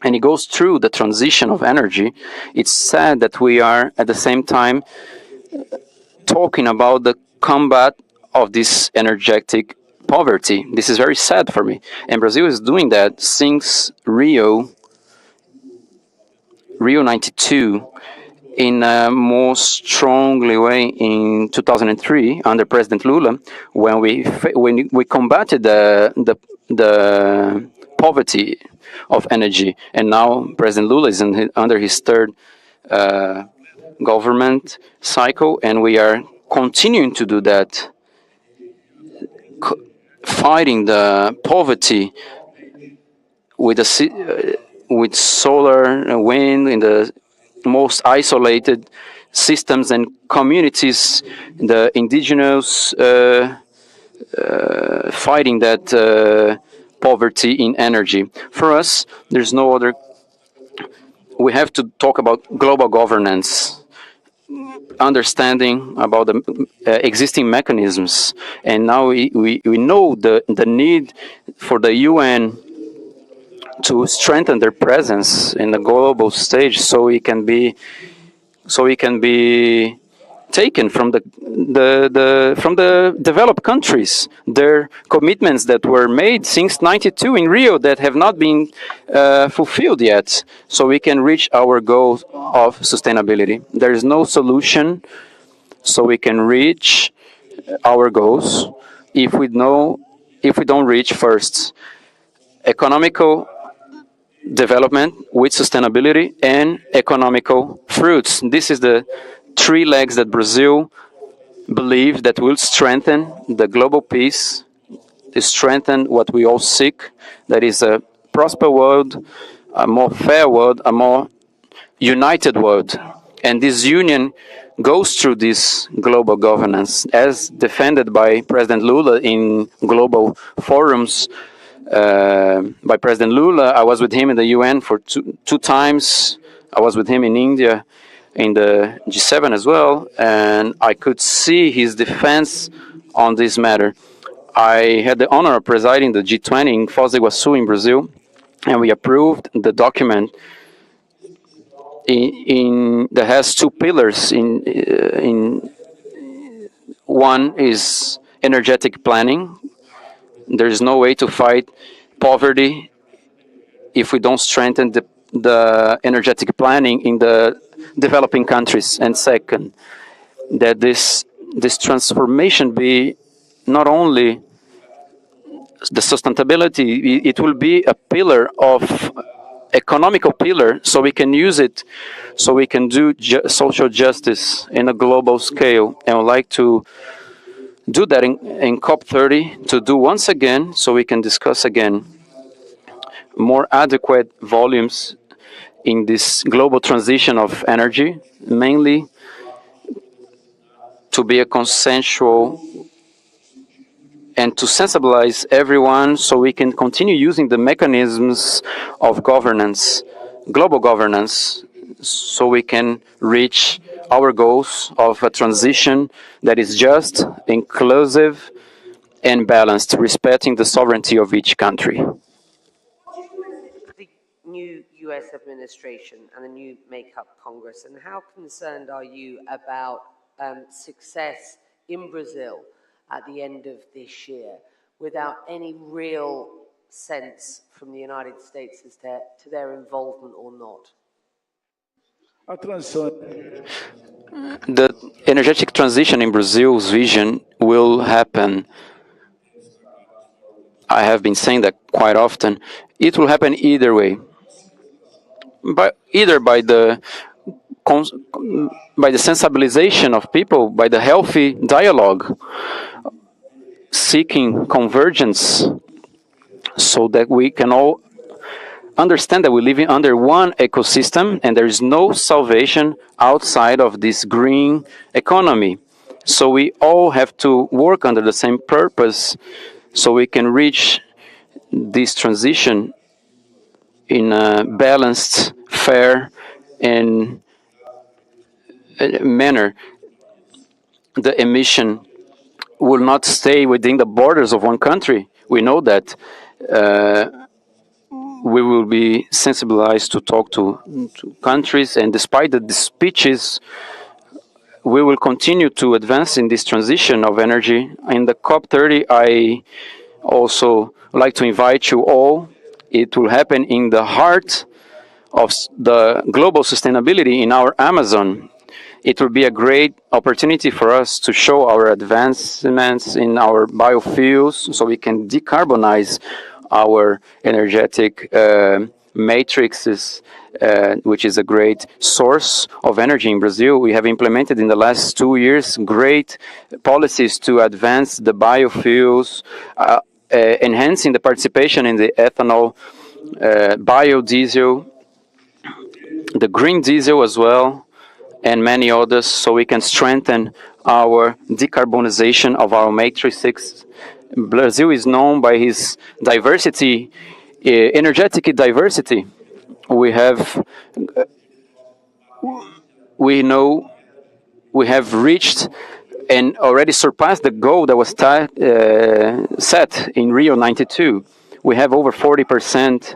and it goes through the transition of energy. It's sad that we are at the same time talking about the combat of this energetic poverty. This is very sad for me. And Brazil is doing that since Rio 92 in a more strongly way in 2003 under President Lula, when we combated the poverty of energy. And now President Lula is under his third government cycle, and we are continuing to do that, fighting the poverty with solar and wind in the most isolated systems and communities, the indigenous fighting that poverty in energy. For us, there's no other. We have to talk about global governance, understanding about the existing mechanisms, and now we know the need for the UN to strengthen their presence in the global stage, so it can be taken from the developed countries, their commitments that were made since '92 in Rio that have not been fulfilled yet, so we can reach our goal of sustainability. There is no solution so we can reach our goals if we don't reach first economical development with sustainability and economical fruits. This is the three legs that Brazil believes that will strengthen the global peace, to strengthen what we all seek, that is a prosperous world, a more fair world, a more united world. And this union goes through this global governance, as defended by President Lula in global forums. By President Lula, I was with him in the UN for two times. I was with him in India in the G7 as well, and I could see his defense on this matter. I had the honor of presiding the G20 in Foz do Iguaçu in Brazil, and we approved the document that has two pillars. One is energetic planning. There is no way to fight poverty if we don't strengthen the energetic planning in the developing countries. And second, that this transformation be not only the sustainability, it will be a pillar of economical pillar, so we can use it, so we can do social justice in a global scale. And I would like to do that in COP30, to do once again, so we can discuss again more adequate volumes in this global transition of energy, mainly to be a consensual and to sensibilize everyone so we can continue using the mechanisms of governance, global governance, so we can reach our goals of a transition that is just, inclusive, and balanced, respecting the sovereignty of each country. The new US administration and the new makeup Congress, and how concerned are you about success in Brazil at the end of this year without any real sense from the United States as to their involvement or not? The energetic transition in Brazil's vision will happen. I have been saying that quite often. It will happen either way, either by the sensibilization of people, by the healthy dialogue, seeking convergence, so that we can all understand that we're living under one ecosystem and there is no salvation outside of this green economy. So we all have to work under the same purpose so we can reach this transition in a balanced, fair, and manner. The emission will not stay within the borders of one country. We know that. We will be sensibilized to talk to countries, and despite the speeches, we will continue to advance in this transition of energy. In the COP30, I also like to invite you all. It will happen in the heart of the global sustainability in our Amazon. It will be a great opportunity for us to show our advancements in our biofuels so we can decarbonize our energetic matrices, which is a great source of energy in Brazil. We have implemented in the last 2 years great policies to advance the biofuels, enhancing the participation in the ethanol, biodiesel, the green diesel as well, and many others, so we can strengthen our decarbonization of our matrices. Brazil is known by its diversity, energetic diversity. We know we have reached and already surpassed the goal that was set in Rio 92. We have over 40%,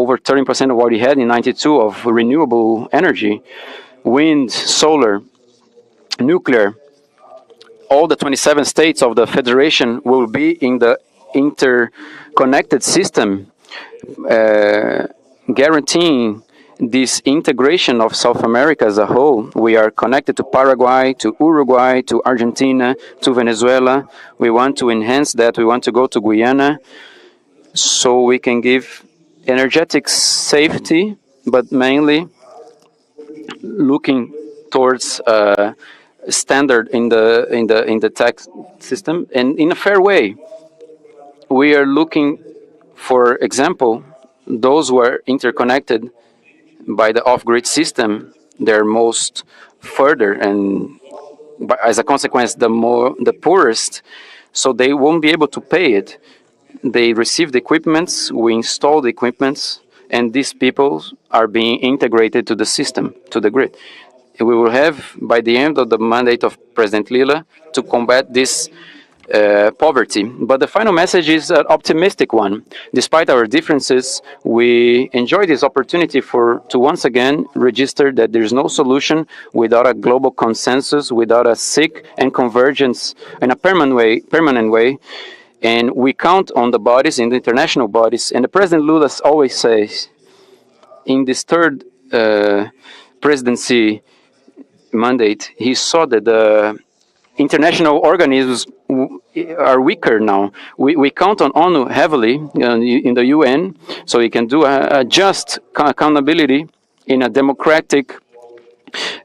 over 30% of what we had in 92 of renewable energy, wind, solar, nuclear. All the 27 states of the federation will be in the interconnected system, guaranteeing this integration of South America as a whole. We are connected to Paraguay, to Uruguay, to Argentina, to Venezuela. We want to enhance that. We want to go to Guyana so we can give energetic safety, but mainly looking towards standard in the tax system and in a fair way. We are looking, for example, those who are interconnected by the off-grid system, they're most further, and as a consequence, the poorest, so they won't be able to pay it. They receive the equipments, we install the equipments, and these people are being integrated to the system, to the grid. We will have, by the end of the mandate of President Lula, to combat this poverty. But the final message is an optimistic one. Despite our differences, we enjoy this opportunity to once again register that there is no solution without a global consensus, without a seek and convergence in a permanent way. And we count on the bodies, in the international bodies. And the President Lula always says, in this third presidency mandate, he saw that the international organisms are weaker now. We count on ONU heavily in the UN, so we can do a just accountability in a democratic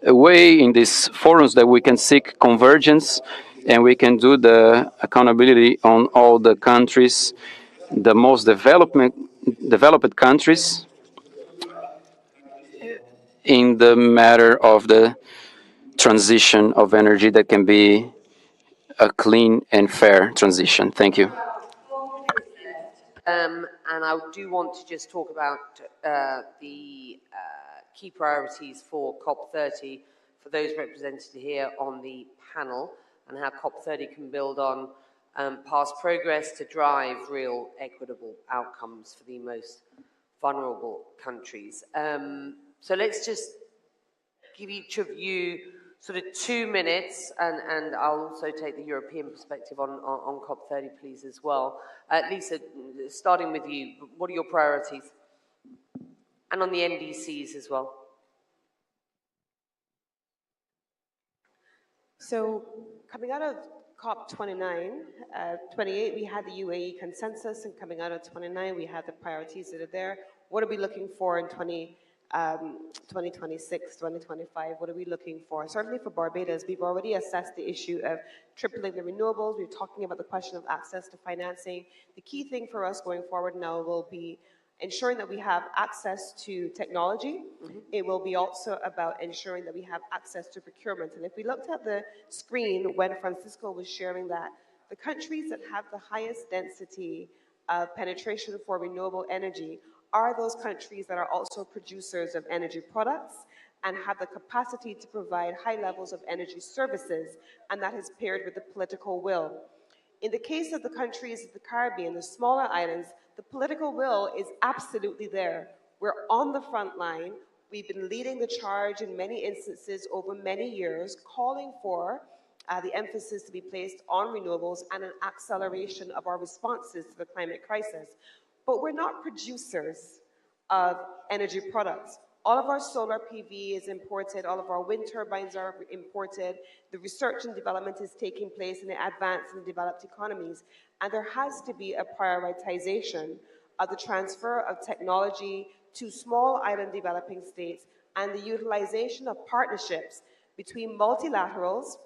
way in these forums that we can seek convergence, and we can do the accountability on all the countries, the most developed countries, in the matter of the transition of energy that can be a clean and fair transition. Thank you. And I do want to just talk about the key priorities for COP30 for those represented here on the panel, and how COP30 can build on past progress to drive real equitable outcomes for the most vulnerable countries. So let's just give each of you sort of 2 minutes, and I'll also take the European perspective on COP30, please, as well. Lisa, starting with you, what are your priorities? And on the NDCs as well. So coming out of COP29, 28, we had the UAE consensus, and coming out of 29, we had the priorities that are there. What are we looking for in 2026, 2025, what are we looking for? Certainly for Barbados, we've already assessed the issue of tripling the renewables. We're talking about the question of access to financing. The key thing for us going forward now will be ensuring that we have access to technology. It will be also about ensuring that we have access to procurement. And if we looked at the screen when Francisco was sharing that, the countries that have the highest density of penetration for renewable energy are those countries that are also producers of energy products and have the capacity to provide high levels of energy services, and that is paired with the political will. In the case of the countries of the Caribbean, the smaller islands, the political will is absolutely there. We're on the front line. We've been leading the charge in many instances over many years, calling for the emphasis to be placed on renewables and an acceleration of our responses to the climate crisis. But we're not producers of energy products. All of our solar PV is imported, all of our wind turbines are imported, the research and development is taking place in the advanced and developed economies, and there has to be a prioritization of the transfer of technology to small island developing states and the utilization of partnerships between multilaterals,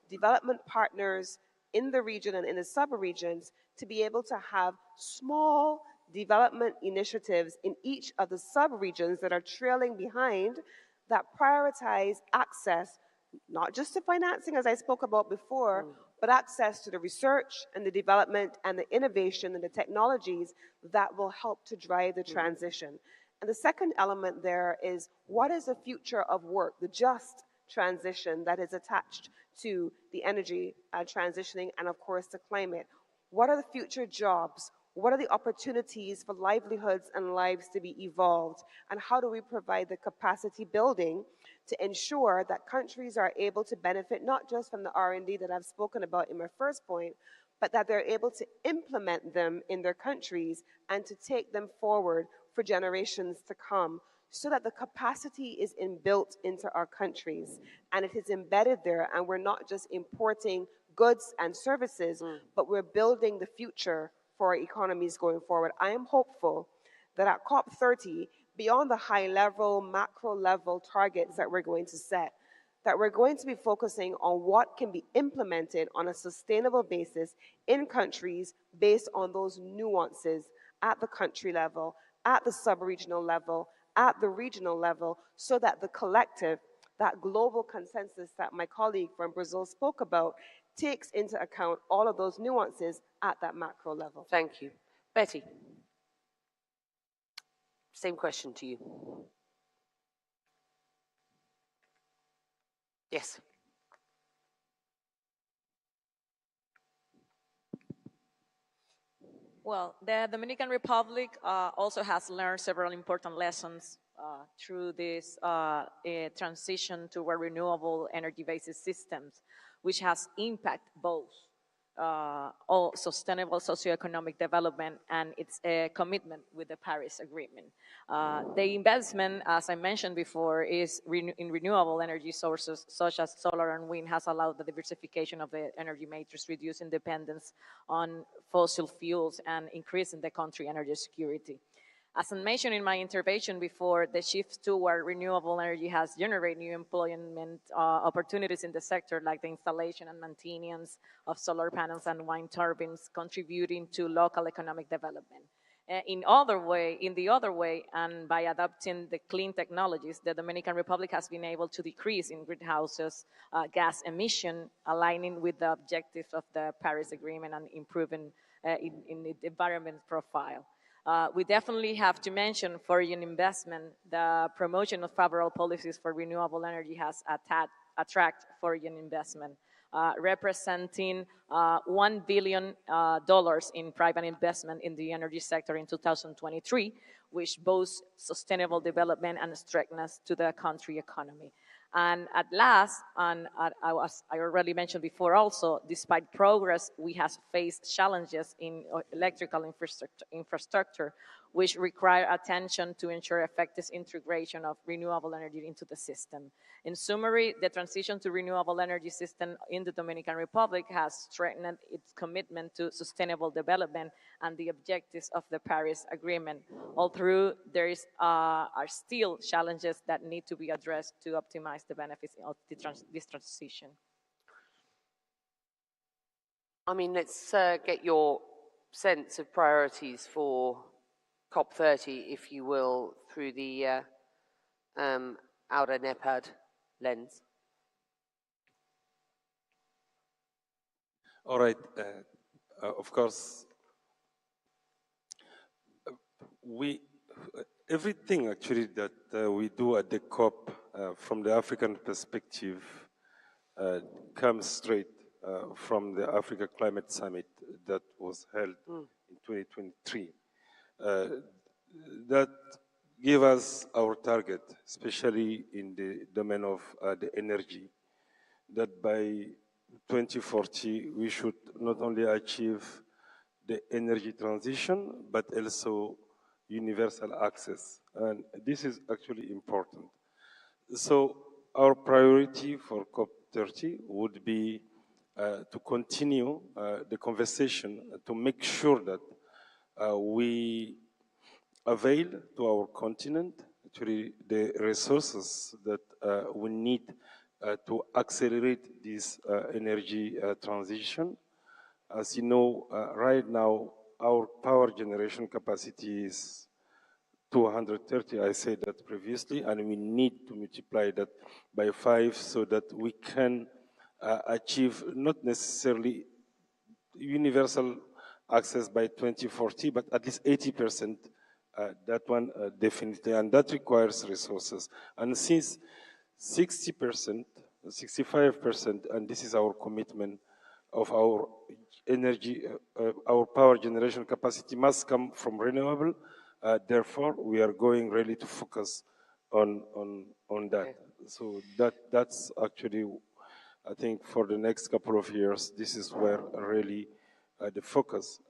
development partners in the region and in the sub-regions to be able to have small development initiatives in each of the sub-regions that are trailing behind that prioritize access, not just to financing, as I spoke about before, but access to the research and the development and the innovation and the technologies that will help to drive the transition. And the second element there is, what is the future of work, the just transition that is attached to the energy transitioning and, of course, the climate? What are the future jobs? What are the opportunities for livelihoods and lives to be evolved? And how do we provide the capacity building to ensure that countries are able to benefit not just from the R&D that I've spoken about in my first point, but that they're able to implement them in their countries and to take them forward for generations to come, so that the capacity is inbuilt into our countries and it is embedded there, and we're not just importing goods and services, but we're building the future for our economies going forward. I am hopeful that at COP30, beyond the high-level, macro-level targets that we're going to set, that we're going to be focusing on what can be implemented on a sustainable basis in countries based on those nuances at the country level, at the sub-regional level, at the regional level, so that the collective, that global consensus that my colleague from Brazil spoke about, takes into account all of those nuances at that macro level. Thank you. Betty, same question to you. Yes. Well, the Dominican Republic also has learned several important lessons through this transition to renewable energy-based systems, which has impacted both all sustainable socioeconomic development and its commitment with the Paris Agreement. The investment, as I mentioned before, is in renewable energy sources such as solar and wind has allowed the diversification of the energy matrix, reducing dependence on fossil fuels and increasing the country's energy security. As I mentioned in my intervention before, the shift toward renewable energy has generated new employment opportunities in the sector, like the installation and maintenance of solar panels and wind turbines, contributing to local economic development. In the other way, and by adopting the clean technologies, the Dominican Republic has been able to decrease in greenhouse gas emission, aligning with the objectives of the Paris Agreement and improving in the environment profile. We definitely have to mention foreign investment. The promotion of favorable policies for renewable energy has attracted foreign investment, representing $1 billion in private investment in the energy sector in 2023, which boasts sustainable development and strengthness to the country economy. And at last, and as I already mentioned before also, despite progress, we have faced challenges in electrical infrastructure, which require attention to ensure effective integration of renewable energy into the system. In summary, the transition to renewable energy system in the Dominican Republic has strengthened its commitment to sustainable development and the objectives of the Paris Agreement. Although there are still challenges that need to be addressed to optimize the benefits of this transition. I mean, let's get your sense of priorities for COP30, if you will, through the outer NEPAD lens. All right. Of course, everything actually that we do at the COP from the African perspective comes straight from the Africa Climate Summit that was held in 2023. That gave us our target, especially in the domain of the energy, that by 2040 we should not only achieve the energy transition, but also universal access. And this is actually important. So our priority for COP30 would be to continue the conversation to make sure that we avail to our continent actually the resources that we need to accelerate this energy transition. As you know, right now, our power generation capacity is 230, I said that previously, and we need to multiply that by 5 so that we can achieve not necessarily universal access by 2040, but at least 80%, that one definitely, and that requires resources. And since 60%, 65%, and this is our commitment of our energy, our power generation capacity must come from renewable. Therefore, we are going really to focus on that. Okay. So that's actually, I think, for the next couple of years, this is where really the focus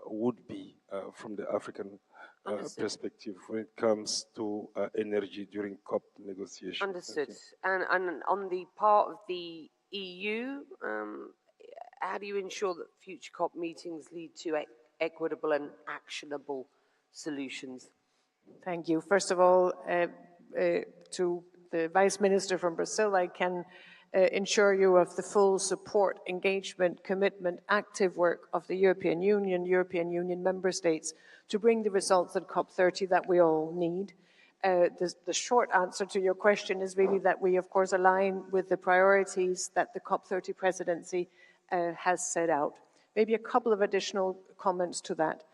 would be from the African perspective when it comes to energy during COP negotiations. Understood. And on the part of the EU, how do you ensure that future COP meetings lead to equitable and actionable solutions? Thank you. First of all, to the Vice Minister from Brazil, I can ensure you of the full support, engagement, commitment, active work of the European Union member states to bring the results at COP30 that we all need. The short answer to your question is really that we, of course, align with the priorities that the COP30 presidency has set out. Maybe a couple of additional comments to that.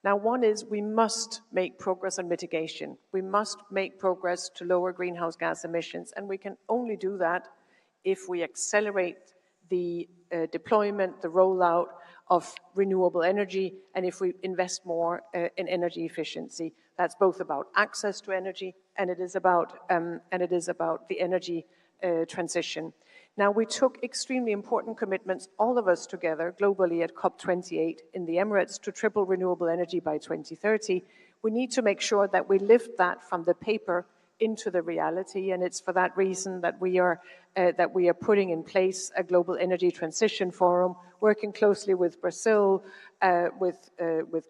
Now, one is we must make progress on mitigation. We must make progress to lower greenhouse gas emissions, and we can only do that if we accelerate the deployment, the rollout of renewable energy, and if we invest more in energy efficiency. That's both about access to energy, and it is about the energy transition. Now, we took extremely important commitments, all of us together, globally at COP28 in the Emirates to triple renewable energy by 2030. We need to make sure that we lift that from the paper into the reality, and it's for that reason that we are putting in place a global energy transition forum, working closely with Brazil, with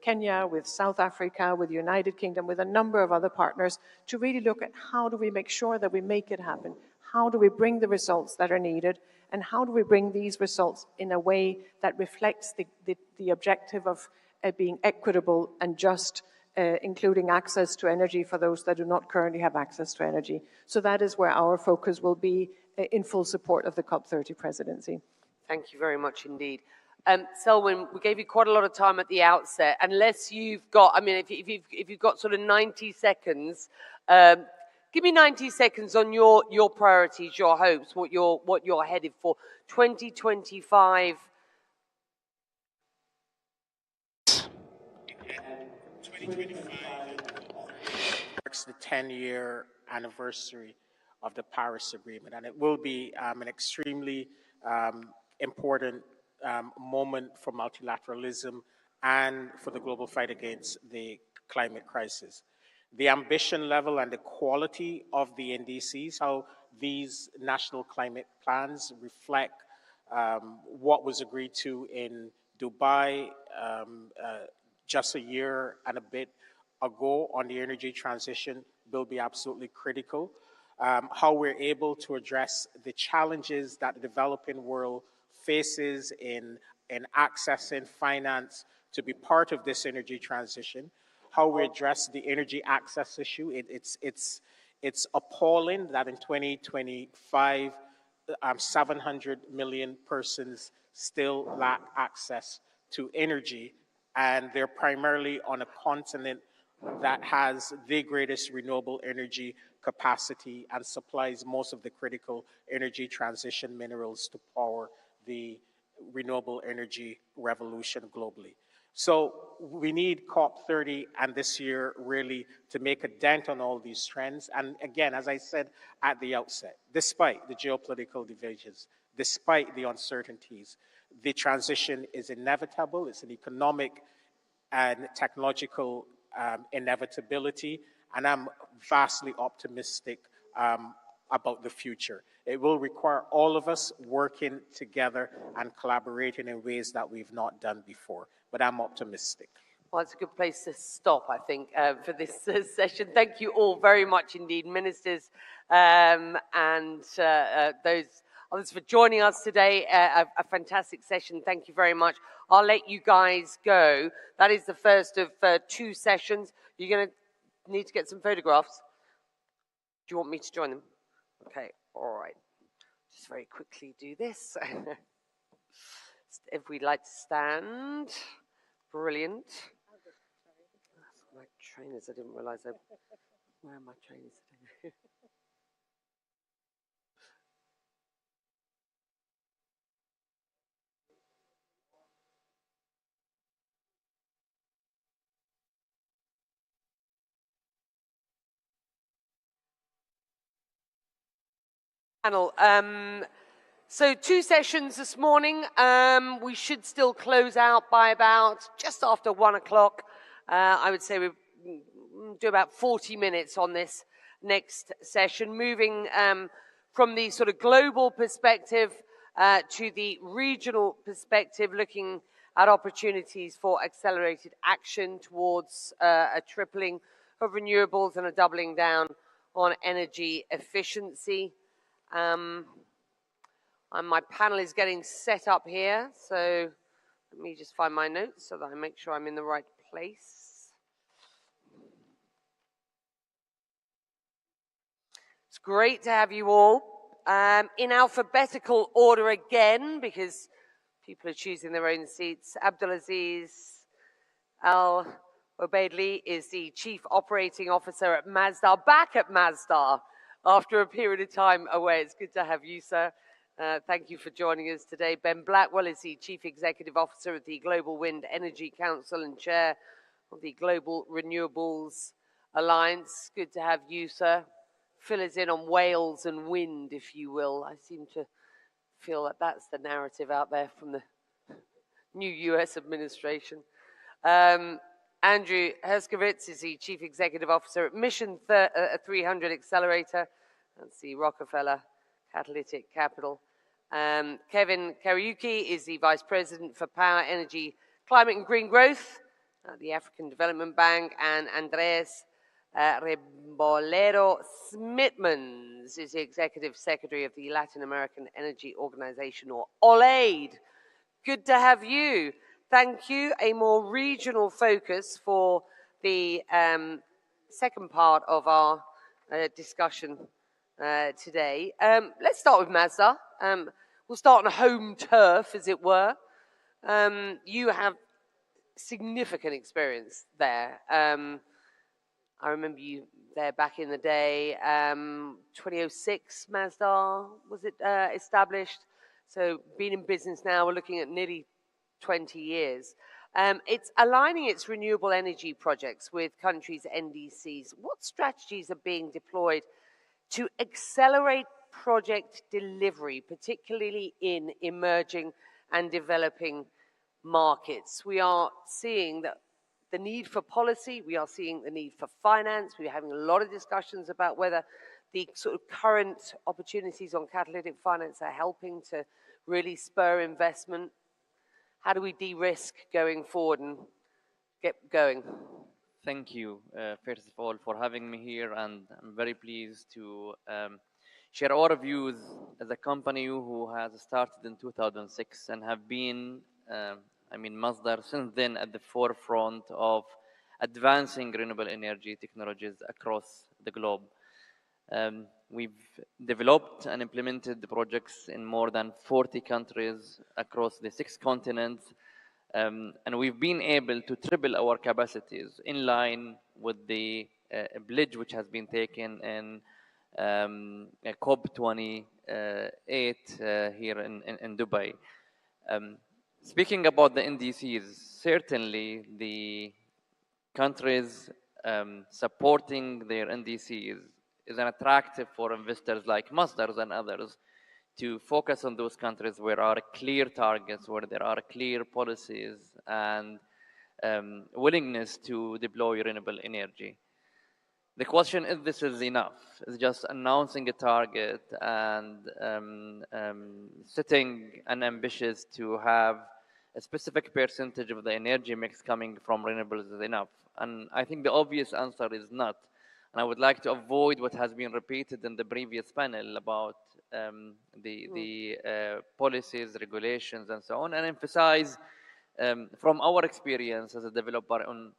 Kenya, with South Africa, with the United Kingdom, with a number of other partners, to really look at how do we make sure that we make it happen. How do we bring the results that are needed, and how do we bring these results in a way that reflects the objective of being equitable and just, including access to energy for those that do not currently have access to energy. So that is where our focus will be in full support of the COP30 presidency. Thank you very much indeed. Selwyn, we gave you quite a lot of time at the outset. Unless you've got, I mean, if you've got sort of 90 seconds, give me 90 seconds on your priorities, your hopes, what you're headed for. 2025. 2025 marks the 10-year anniversary of the Paris Agreement, and it will be an extremely important moment for multilateralism and for the global fight against the climate crisis. The ambition level and the quality of the NDCs, how these national climate plans reflect what was agreed to in Dubai just a year and a bit ago on the energy transition will be absolutely critical. How we're able to address the challenges that the developing world faces in accessing finance to be part of this energy transition. How we address the energy access issue. It's appalling that in 2025, 700 million persons still lack access to energy, and they're primarily on a continent that has the greatest renewable energy capacity and supplies most of the critical energy transition minerals to power the renewable energy revolution globally. So we need COP30 and this year really to make a dent on all these trends. And again, as I said at the outset, despite the geopolitical divisions, despite the uncertainties, the transition is inevitable. It's an economic and technological inevitability, and I'm vastly optimistic about the future. It will require all of us working together and collaborating in ways that we've not done before, but I'm optimistic. Well, it's a good place to stop, I think, for this session. Thank you all very much indeed, ministers and those others for joining us today. A fantastic session. Thank you very much. I'll let you guys go. That is the first of 2 sessions. You're going to need to get some photographs. Do you want me to join them? Okay, all right. Just very quickly do this. If we'd like to stand. Brilliant. My trainers, I didn't realize where are my trainers today? So 2 sessions this morning. We should still close out by about just after 1 o'clock. I would say we do about 40 minutes on this next session, moving from the sort of global perspective to the regional perspective, looking at opportunities for accelerated action towards a tripling of renewables and a doubling down on energy efficiency. And my panel is getting set up here, so let me just find my notes so that I make sure I'm in the right place. It's great to have you all in alphabetical order again, because people are choosing their own seats. Abdulaziz Al Obeidly is the Chief Operating Officer at Masdar, back at Masdar after a period of time away. It's good to have you, sir. Thank you for joining us today. Ben Blackwell is the Chief Executive Officer of the Global Wind Energy Council and Chair of the Global Renewables Alliance. Good to have you, sir. Fill us in on Wales and wind, if you will. I seem to feel that that's the narrative out there from the new US administration. Andrew Herskovits is the Chief Executive Officer at Mission 300 Accelerator. That's the Rockefeller Catalytic Capital. Kevin Kariuki is the Vice President for Power, Energy, Climate and Green Growth at the African Development Bank. And Andres Rebolero Smitmans is the Executive Secretary of the Latin American Energy Organization, or OLAID. Good to have you. Thank you. A more regional focus for the second part of our discussion today. Let's start with Mazda. We'll start on home turf, as it were. You have significant experience there. I remember you there back in the day. 2006, Mazda, was it established? So been in business now, we're looking at nearly 20 years. It's aligning its renewable energy projects with countries' NDCs. What strategies are being deployed to accelerate project delivery, particularly in emerging and developing markets? We are seeing that the need for policy, we are seeing the need for finance. We're having a lot of discussions about whether the sort of current opportunities on catalytic finance are helping to really spur investment. How do we de-risk going forward and get going? Thank you, first of all, for having me here, and I'm very pleased to share our views as a company who has started in 2006 and have been, Masdar since then at the forefront of advancing renewable energy technologies across the globe. We've developed and implemented projects in more than 40 countries across the 6 continents. And we've been able to triple our capacities in line with the pledge which has been taken in COP28 here in Dubai. Speaking about the NDCs, certainly the countries supporting their NDCs is an attractive for investors like Masdar and others to focus on those countries where there are clear targets, where there are clear policies and willingness to deploy renewable energy. The question is, this is enough? Is just announcing a target and setting an ambitious to have a specific percentage of the energy mix coming from renewables is enough? And I think the obvious answer is not. And I would like to avoid what has been repeated in the previous panel about the policies, regulations, and so on, and emphasize from our experience as a developer on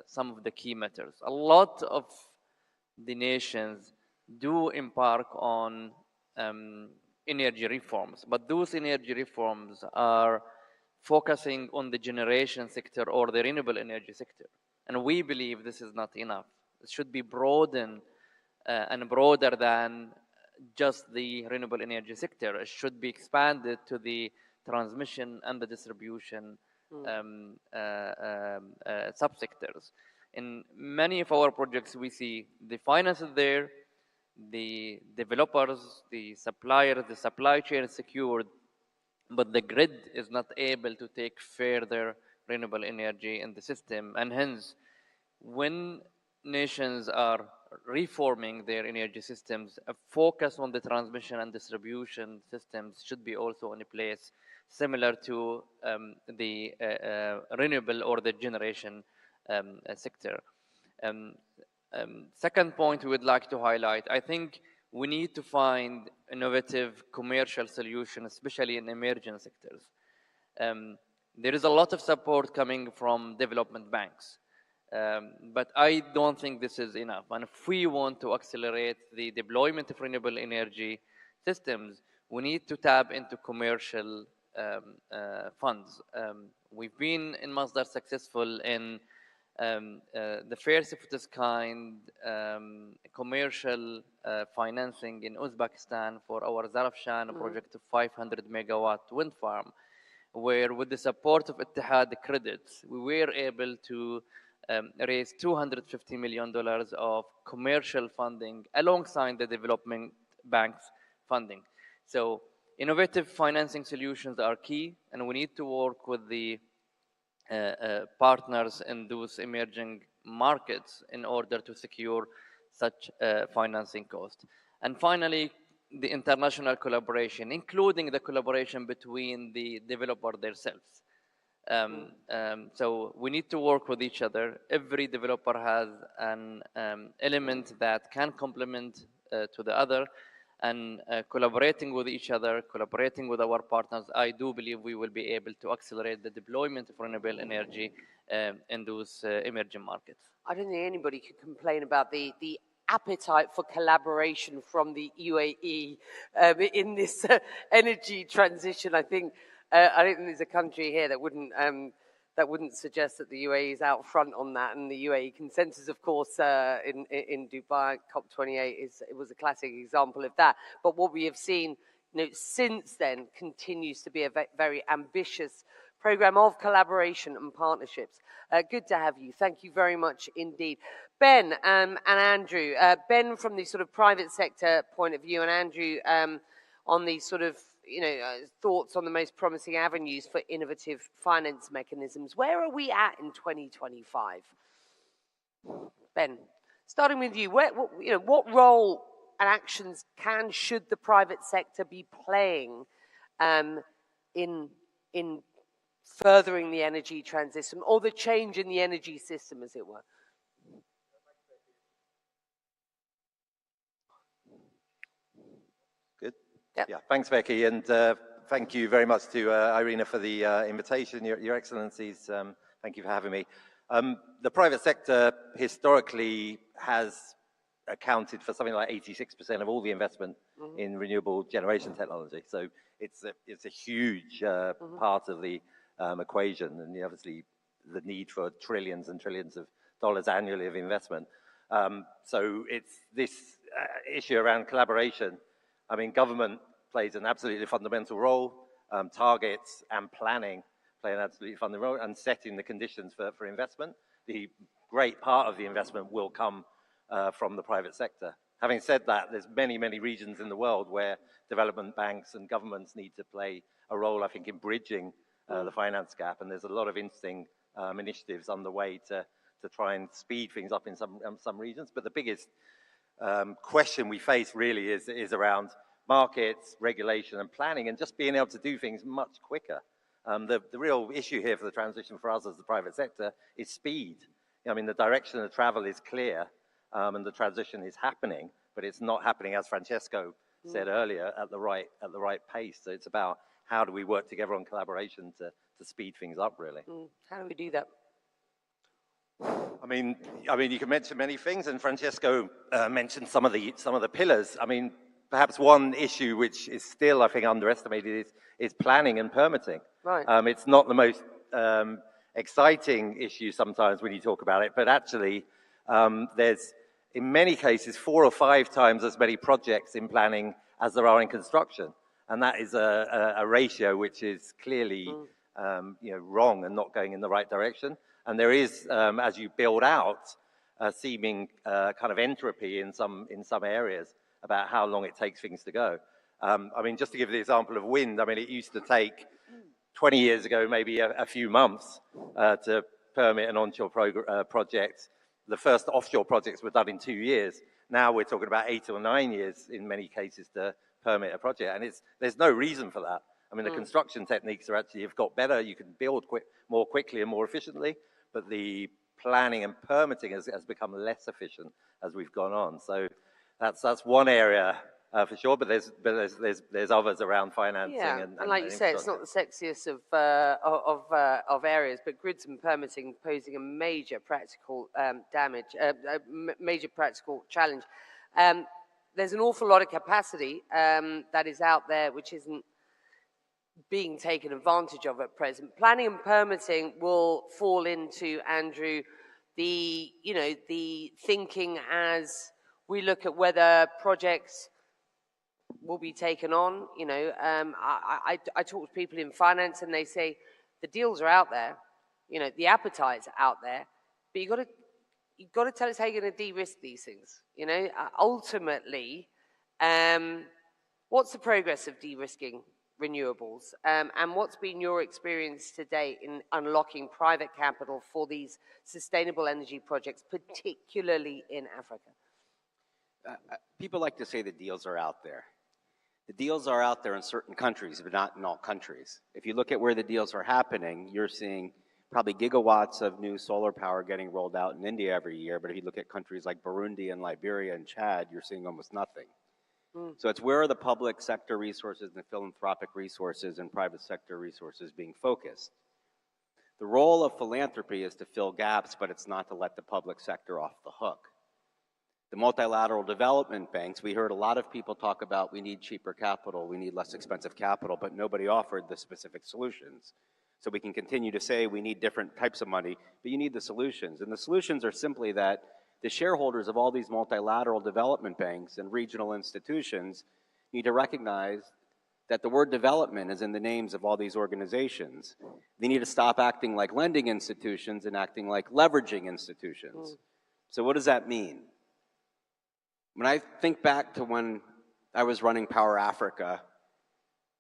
some of the key matters. A lot of the nations do embark on energy reforms, but those energy reforms are focusing on the generation sector or the renewable energy sector. And we believe this is not enough. It should be broadened and broader than just the renewable energy sector. It should be expanded to the transmission and the distribution subsectors. In many of our projects, we see the finance is there, the developers, the suppliers, the supply chain is secured, but the grid is not able to take further renewable energy in the system. And hence, when nations are reforming their energy systems, a focus on the transmission and distribution systems should be also in place, similar to the renewable or the generation sector. Second point we would like to highlight, I think we need to find innovative commercial solutions, especially in emerging sectors. There is a lot of support coming from development banks. But I don't think this is enough. And if we want to accelerate the deployment of renewable energy systems, we need to tap into commercial funds. We've been in Masdar successful in the first of its kind commercial financing in Uzbekistan for our Zarafshan project of 500 megawatt wind farm, where with the support of Ittihad Credits, we were able to raise $250 million of commercial funding alongside the development bank's funding. So innovative financing solutions are key, and we need to work with the partners in those emerging markets in order to secure such financing cost. And finally, the international collaboration, including the collaboration between the developer themselves. So we need to work with each other. Every developer has an element that can complement to the other. and collaborating with each other, collaborating with our partners, I do believe we will be able to accelerate the deployment of renewable energy in those emerging markets. I don't think anybody could complain about the appetite for collaboration from the UAE in this energy transition. I don't think there's a country here that wouldn't suggest that the UAE is out front on that. And the UAE consensus, of course, in Dubai, COP28, it was a classic example of that. But what we have seen, since then continues to be a very ambitious program of collaboration and partnerships. Good to have you. Thank you very much indeed. Ben and Andrew. Ben from the sort of private sector point of view, and Andrew on the sort of thoughts on the most promising avenues for innovative finance mechanisms. Where are we at in 2025? Ben, starting with you, what role and actions should the private sector be playing in furthering the energy transition, or the change in the energy system, as it were? Good. Yep. Yeah. Thanks, Becky, and thank you very much to Irina for the invitation. Your Excellencies, thank you for having me. The private sector historically has accounted for something like 86% of all the investment in renewable generation technology. So it's a huge part of the equation, and obviously the need for trillions and trillions of dollars annually of investment. So it's this issue around collaboration. I mean, government plays an absolutely fundamental role. Targets and planning play an absolutely fundamental role, and setting the conditions for investment. The great part of the investment will come from the private sector. Having said that, there's many, many regions in the world where development banks and governments need to play a role, I think, in bridging the finance gap, and there's a lot of interesting initiatives underway to try and speed things up in some regions. But the biggest question we face really is around markets, regulation, and planning, and just being able to do things much quicker. The real issue here for the transition for us as the private sector is speed. I mean, the direction of travel is clear, and the transition is happening, but it's not happening, as Francesco said earlier, at the right pace. So it's about how do we work together on collaboration to speed things up, really. How do we do that? I mean, you can mention many things, and Francesco mentioned some of the pillars. I mean, perhaps one issue which is still, I think, underestimated is planning and permitting. Right. It's not the most exciting issue sometimes when you talk about it, but actually, there's in many cases 4 or 5 times as many projects in planning as there are in construction. And that is a ratio which is clearly wrong and not going in the right direction. And there is, as you build out, a seeming kind of entropy in some areas about how long it takes things to go. I mean, just to give the example of wind, I mean, it used to take 20 years ago, maybe a few months to permit an onshore project. The first offshore projects were done in 2 years. Now we're talking about 8 or 9 years in many cases to permit a project, and there's no reason for that. I mean, the construction techniques have got better. You can build more quickly and more efficiently, but the planning and permitting has become less efficient as we've gone on. So that's one area for sure. But there's others around financing. Yeah, and like you say, it's not the sexiest of areas, but grids and permitting posing a major practical major practical challenge. There's an awful lot of capacity that is out there which isn't being taken advantage of at present. Planning and permitting will fall into, Andrew, the thinking as we look at whether projects will be taken on. I talk to people in finance and they say the deals are out there, the appetite's out there, but you've got to tell us how you're going to de-risk these things. Ultimately, what's the progress of de-risking renewables, and what's been your experience to date in unlocking private capital for these sustainable energy projects, particularly in Africa? People like to say the deals are out there. The deals are out there in certain countries, but not in all countries. If you look at where the deals are happening, you're seeing probably gigawatts of new solar power getting rolled out in India every year. But if you look at countries like Burundi and Liberia and Chad, you're seeing almost nothing. So it's where are the public sector resources and the philanthropic resources and private sector resources being focused. The role of philanthropy is to fill gaps, but it's not to let the public sector off the hook. The multilateral development banks, we heard a lot of people talk about we need cheaper capital, we need less expensive capital, but nobody offered the specific solutions. So we can continue to say we need different types of money, but you need the solutions. And the solutions are simply that the shareholders of all these multilateral development banks and regional institutions need to recognize that the word development is in the names of all these organizations. They need to stop acting like lending institutions and acting like leveraging institutions. So what does that mean? When I think back to when I was running Power Africa,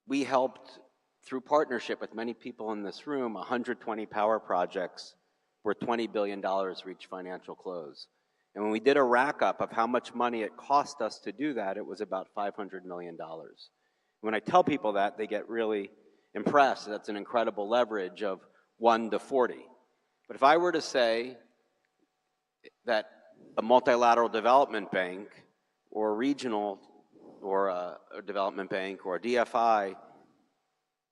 we helped, through partnership with many people in this room, 120 power projects worth $20 billion reached financial close. And when we did a rack up of how much money it cost us to do that, it was about $500 million. When I tell people that, they get really impressed. That's an incredible leverage of 1 to 40. But if I were to say that a multilateral development bank or a regional or a development bank or a DFI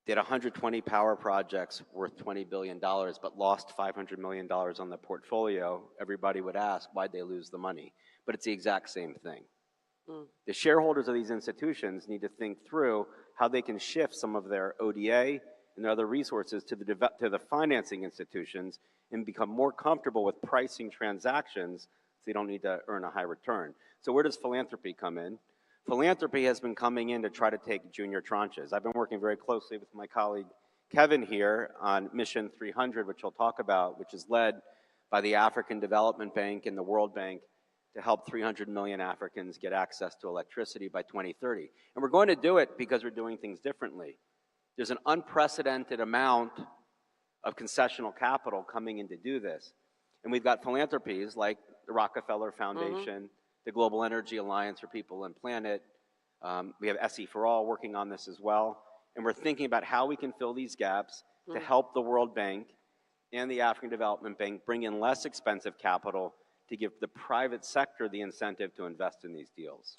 did 120 power projects worth $20 billion but lost $500 million on the portfolio, everybody would ask, why'd they lose the money? But it's the exact same thing. The shareholders of these institutions need to think through how they can shift some of their ODA and their other resources to the financing institutions and become more comfortable with pricing transactions so they don't need to earn a high return. So where does philanthropy come in? Philanthropy has been coming in to try to take junior tranches. I've been working very closely with my colleague Kevin here on Mission 300, which he'll talk about, which is led by the African Development Bank and the World Bank to help 300 million Africans get access to electricity by 2030. And we're going to do it because we're doing things differently. There's an unprecedented amount of concessional capital coming in to do this. And we've got philanthropies like the Rockefeller Foundation, the Global Energy Alliance for People and Planet. We have SE for All working on this as well. And we're thinking about how we can fill these gaps to help the World Bank and the African Development Bank bring in less expensive capital to give the private sector the incentive to invest in these deals.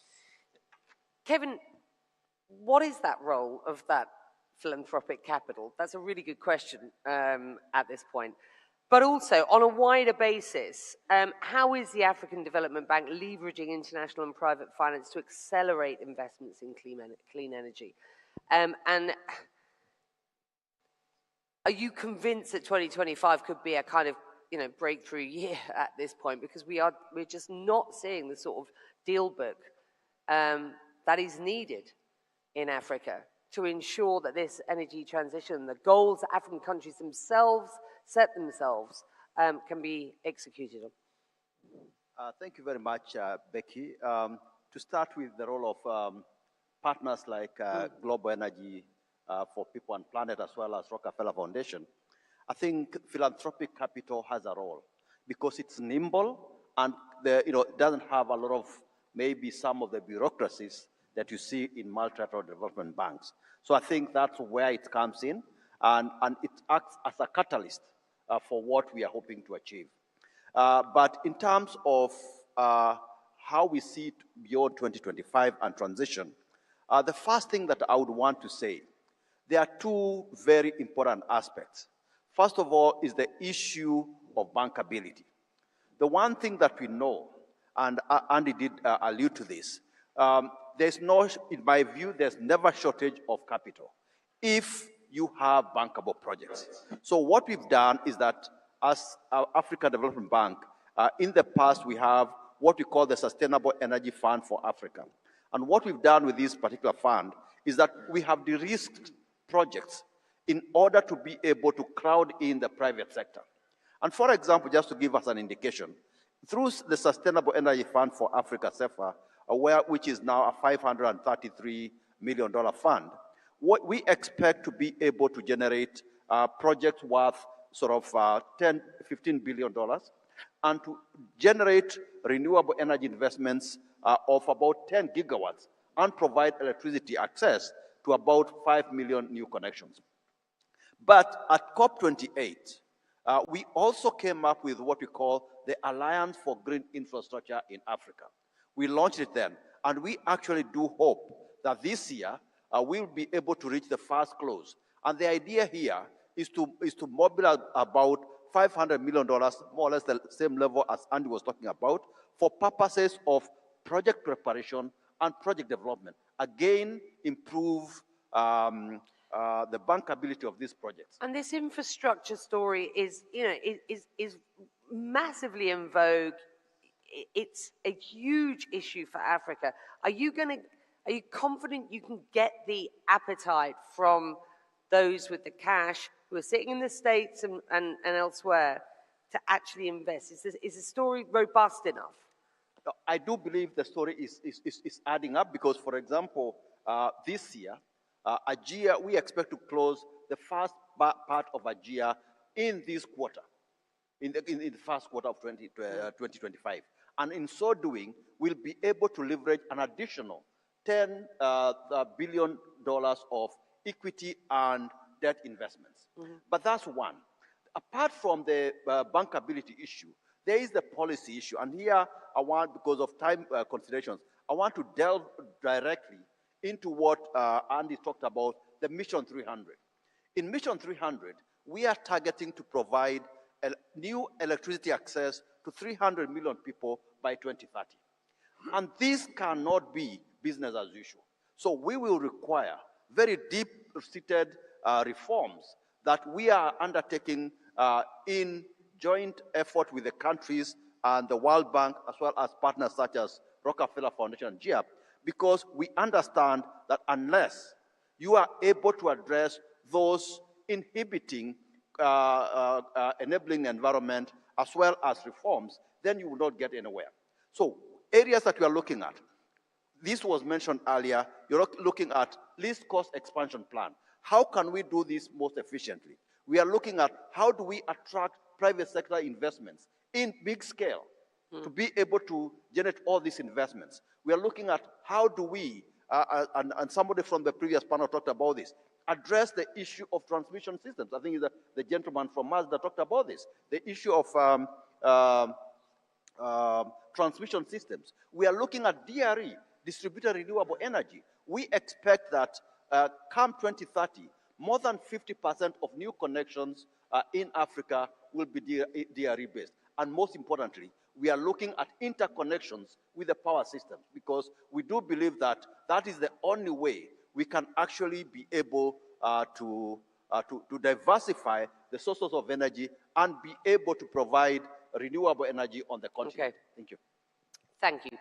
Kevin, what is that role of that philanthropic capital? That's a really good question at this point. But also, on a wider basis, how is the African Development Bank leveraging international and private finance to accelerate investments in clean energy? And are you convinced that 2025 could be a kind of breakthrough year at this point? Because we're just not seeing the sort of deal book that is needed in Africa to ensure that this energy transition, the goals that African countries themselves set themselves, can be executed on. Thank you very much, Becky. To start with the role of partners like Global Energy for People and Planet, as well as Rockefeller Foundation, I think philanthropic capital has a role because it's nimble and it doesn't have a lot of maybe some of the bureaucracies that you see in multilateral development banks. So I think that's where it comes in, and it acts as a catalyst for what we are hoping to achieve. But in terms of how we see it beyond 2025 and transition, the first thing that I would want to say, there are two very important aspects. First of all is the issue of bankability. The one thing that we know, and Andy did allude to this, there's no, in my view, there's never shortage of capital if you have bankable projects. So what we've done is that as African Development Bank, in the past we have what we call the Sustainable Energy Fund for Africa. And what we've done with this particular fund is that we have de-risked projects in order to be able to crowd in the private sector. And for example, just to give us an indication, through the Sustainable Energy Fund for Africa, SEFA, which is now a $533 million fund, what we expect to be able to generate projects worth sort of $10, $15 billion, and to generate renewable energy investments of about 10 gigawatts and provide electricity access to about 5 million new connections. But at COP28, we also came up with what we call the Alliance for Green Infrastructure in Africa. We launched it then, And we actually do hope that this year we'll be able to reach the first close. And the idea here is to mobilize about $500 million, more or less the same level as Andy was talking about, for purposes of project preparation and project development. Again, improve the bankability of these projects. And this infrastructure story is, is massively in vogue. It's a huge issue for Africa. Are you confident you can get the appetite from those with the cash who are sitting in the States and elsewhere to actually invest? Is the story robust enough? I do believe the story is adding up because, for example, this year, AGEA, we expect to close the first part of AGEA in this quarter, in the first quarter of 2025. And in so doing, we'll be able to leverage an additional $10 billion of equity and debt investments. But that's one. Apart from the bankability issue, there is the policy issue. And here I want, because of time considerations, I want to delve directly into what Andy talked about, the Mission 300. In Mission 300, we are targeting to provide new electricity access to 300 million people by 2030. And this cannot be business as usual. So we will require very deep-seated reforms that we are undertaking in joint effort with the countries and the World Bank, as well as partners such as Rockefeller Foundation and GIAP, because we understand that unless you are able to address those inhibiting enabling the environment as well as reforms, then you will not get anywhere. So areas that we are looking at, this was mentioned earlier, you're looking at least cost expansion plan. How can we do this most efficiently? We are looking at how do we attract private sector investments in big scale to be able to generate all these investments. We are looking at how do we, and somebody from the previous panel talked about this, address the issue of transmission systems. I think it's the gentleman from Mazda talked about this, the issue of transmission systems. We are looking at DRE, distributed renewable energy. We expect that come 2030, more than 50% of new connections in Africa will be DRE-based. And most importantly, we are looking at interconnections with the power systems because we do believe that that is the only way we can actually be able to diversify the sources of energy and be able to provide renewable energy on the continent. Okay. Thank you. Thank you.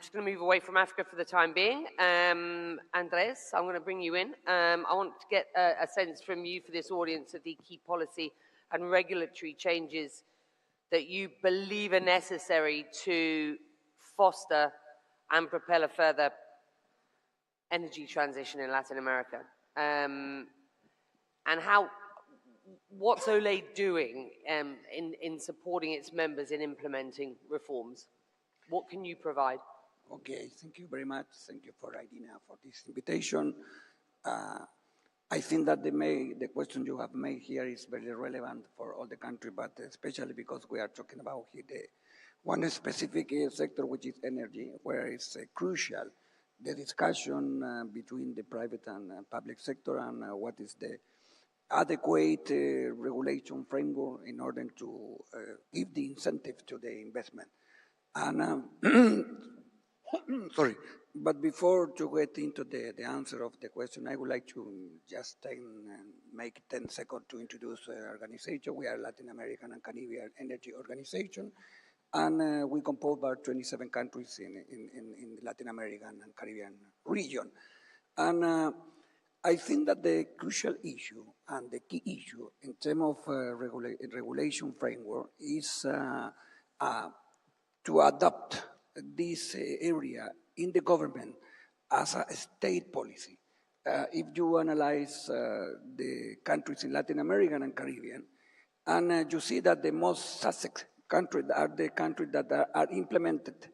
Just going to move away from Africa for the time being. Andres, I'm going to bring you in. I want to get a sense from you for this audience of the key policy and regulatory changes that you believe are necessary to foster and propel a further energy transition in Latin America. And what's Olé doing in supporting its members in implementing reforms? What can you provide? Okay, thank you very much. Thank you for Irina for this invitation. I think that the question you have made here is very relevant for all the country, but especially because we are talking about here the one specific sector, which is energy, where it's crucial the discussion between the private and public sector and what is the adequate regulation framework in order to give the incentive to the investment. And sorry, but before to get into the answer of the question, I would like to just make 10 seconds to introduce our organization. We are Latin American and Caribbean Energy Organization, and we compose about 27 countries in the Latin American and Caribbean region. And I think that the crucial issue and the key issue in terms of regulation framework is to adopt this area in the government as a state policy. If you analyze the countries in Latin America and Caribbean, and you see that the most successful countries are the countries that are implemented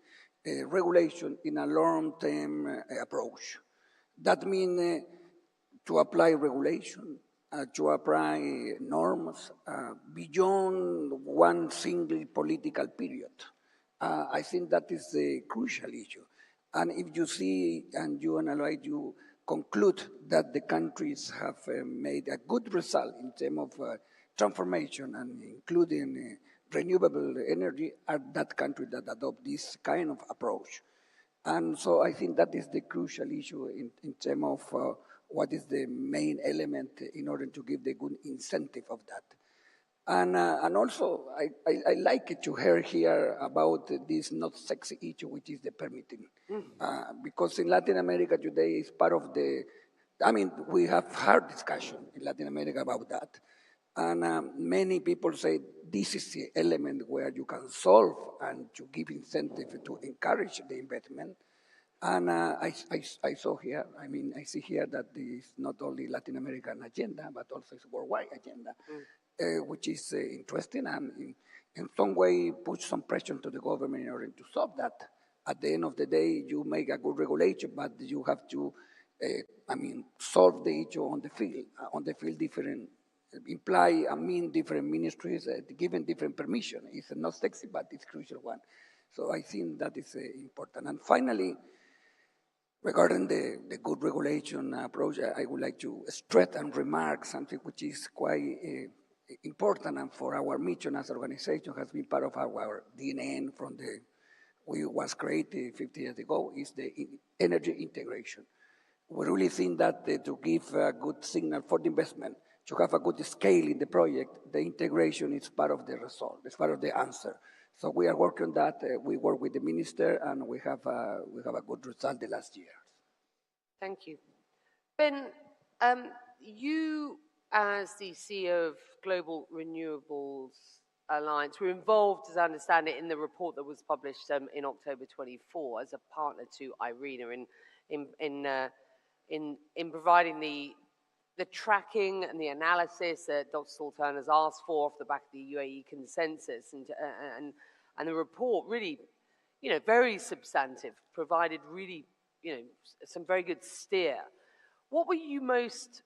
regulation in a long-term approach. That means to apply regulation, to apply norms beyond one single political period. I think that is the crucial issue. And if you see and you analyze, you conclude that the countries have made a good result in terms of transformation and including renewable energy, are that country that adopt this kind of approach. And so I think that is the crucial issue in terms of what is the main element in order to give the good incentive of that. And also, I like it to hear here about this not sexy issue, which is the permitting. Because in Latin America today is part of the, I mean, we have hard discussion in Latin America about that. And many people say this is the element where you can solve and to give incentive to encourage the investment. And I saw here, I mean, I see here that there is not only Latin American agenda, but also it's worldwide agenda, which is interesting and in some way puts some pressure to the government in order to solve that. At the end of the day, you make a good regulation, but you have to, I mean, solve the issue on the field. On the field, different imply, I mean, different ministries given different permission. It's not sexy, but it's crucial one. So I think that is important. And finally, regarding the good regulation approach, I would like to stress and remark something which is quite important and for our mission as an organization has been part of our DNA from the, we was created 50 years ago, is the energy integration. We really think that to give a good signal for the investment, to have a good scale in the project, the integration is part of the result, it's part of the answer. So we are working on that. We work with the minister, and we have a good result the last year. Thank you. Ben, you as the CEO of Global Renewables Alliance were involved, as I understand it, in the report that was published in October 24 as a partner to IRENA in providing the tracking and the analysis that Dr. Sultan has asked for off the back of the UAE consensus, and the report really, you know, very substantive, provided really, you know, some very good steer. What were you most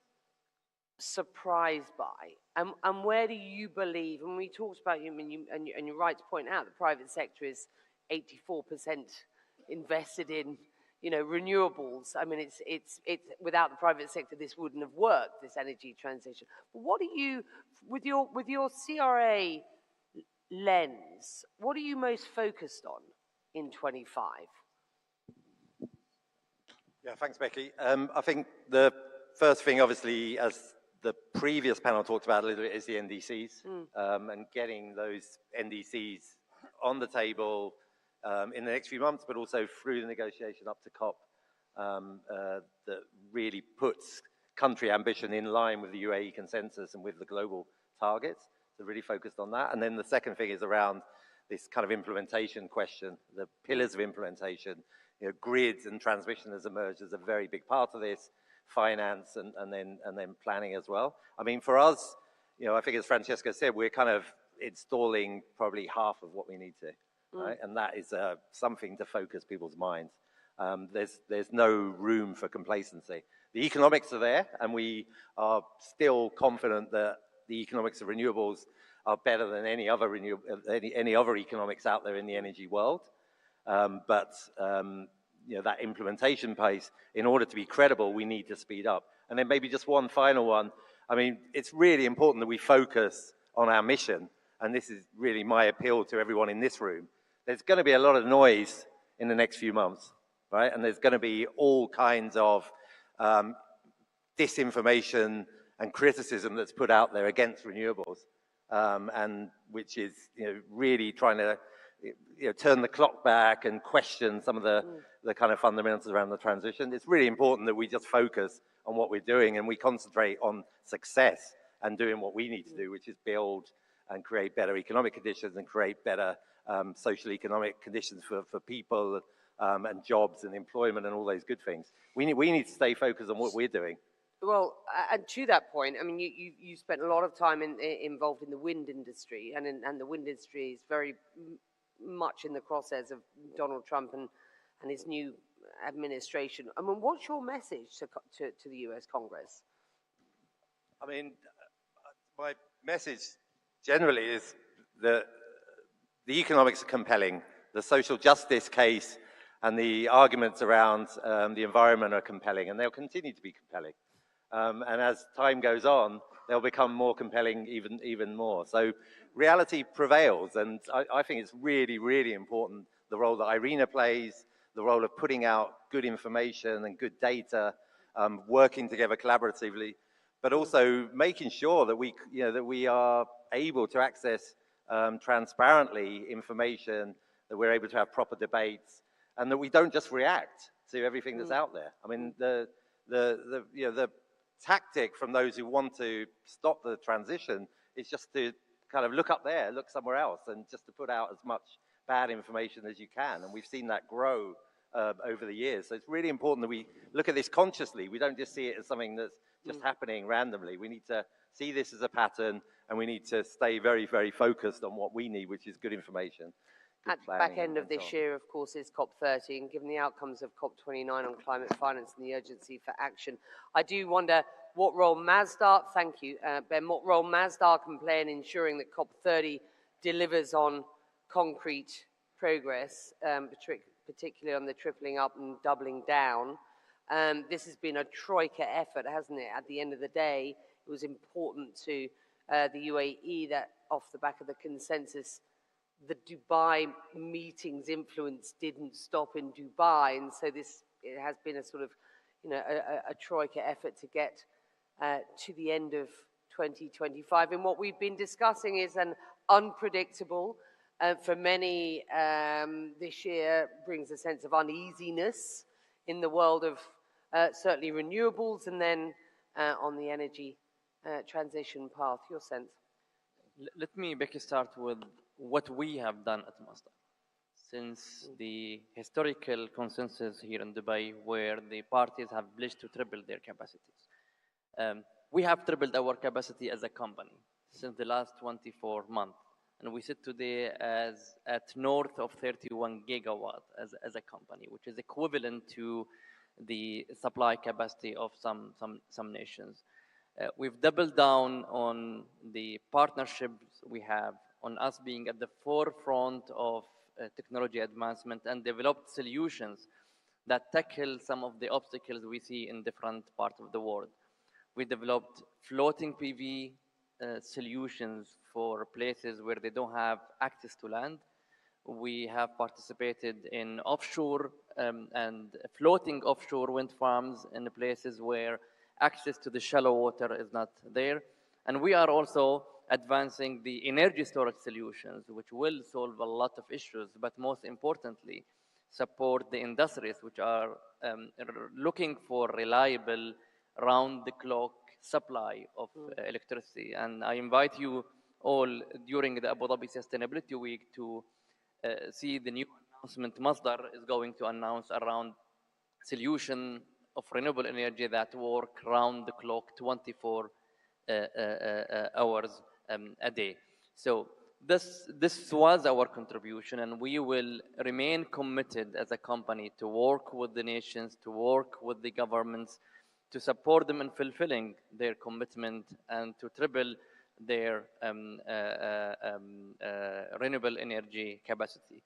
surprised by, and where do you believe? And we talked about you, and you're right to point out the private sector is 84% invested in, you know, renewables. I mean, it's without the private sector, this wouldn't have worked, this energy transition. But what do you, with your CRA lens, what are you most focused on in 25? Yeah, thanks, Becky. I think the first thing, obviously, as the previous panel talked about a little bit, is the NDCs, and getting those NDCs on the table in the next few months, but also through the negotiation up to COP, that really puts country ambition in line with the UAE consensus and with the global targets. So really focused on that. And then the second thing is around this kind of implementation question, the pillars of implementation. You know, grids and transmission has emerged as a very big part of this, finance and then planning as well. I mean, for us, you know, I think as Francesca said, we're kind of installing probably half of what we need to. Right? And that is something to focus people's minds. There's no room for complacency. The economics are there, and we are still confident that the economics of renewables are better than any other economics out there in the energy world. But you know, that implementation pace, in order to be credible, we need to speed up. And then maybe just one final one. I mean, it's really important that we focus on our mission, and this is really my appeal to everyone in this room. There's going to be a lot of noise in the next few months, right? And there's going to be all kinds of disinformation and criticism that's put out there against renewables, and which is, you know, really trying to, you know, turn the clock back and question some of the kind of fundamentals around the transition. It's really important that we just focus on what we're doing and we concentrate on success and doing what we need to do, which is build and create better economic conditions and create better social economic conditions for people and jobs and employment and all those good things. We need to stay focused on what we're doing. Well, and to that point, I mean, you spent a lot of time involved in the wind industry, and the wind industry is very much in the crosshairs of Donald Trump and his new administration. I mean, what's your message to the US Congress? I mean, my message generally is that the economics are compelling. The social justice case And the arguments around the environment are compelling, and they'll continue to be compelling. And as time goes on, they'll become more compelling even more. So reality prevails, and I think it's really, really important, the role that IRENA plays, the role of putting out good information and good data, working together collaboratively, but also making sure that we are able to access transparently information, that we're able to have proper debates, and that we don't just react to everything that's out there. I mean, the tactic from those who want to stop the transition is just to kind of look up there, look somewhere else, and just to put out as much bad information as you can. And we've seen that grow over the years. So it's really important that we look at this consciously. We don't just see it as something that's just happening randomly. We need to see this as a pattern, and we need to stay very, very focused on what we need, which is good information. At the back end of this year, of course, is COP30, and given the outcomes of COP29 on climate finance and the urgency for action, I do wonder what role Masdar, thank you, Ben, what role Masdar can play in ensuring that COP30 delivers on concrete progress, particularly on the tripling up and doubling down. This has been a troika effort, hasn't it? At the end of the day, it was important to the UAE that off the back of the consensus, the Dubai meeting's influence didn't stop in Dubai, and so it has been a sort of, a troika effort to get to the end of 2025. And what we've been discussing is an unpredictable, for many this year brings a sense of uneasiness in the world of certainly renewables, and then on the energy transition path. Your sense? Let me, Becky, start with what we have done at Masdar. Since the historical consensus here in Dubai, where the parties have pledged to triple their capacities. We have tripled our capacity as a company since the last 24 months. And we sit today at north of 31 gigawatt as a company, which is equivalent to the supply capacity of some nations. We've doubled down on the partnerships we have, on us being at the forefront of technology advancement and developed solutions that tackle some of the obstacles we see in different parts of the world. We developed floating PV solutions for places where they don't have access to land. We have participated in offshore and floating offshore wind farms in the places where access to the shallow water is not there. And we are also advancing the energy storage solutions, which will solve a lot of issues, but most importantly, support the industries which are looking for reliable, round-the-clock supply of electricity. And I invite you all during the Abu Dhabi Sustainability Week to see the new announcement Masdar is going to announce around solution of renewable energy that work round the clock 24 hours a day. So this was our contribution, and we will remain committed as a company to work with the nations, to work with the governments, to support them in fulfilling their commitment and to triple their renewable energy capacity.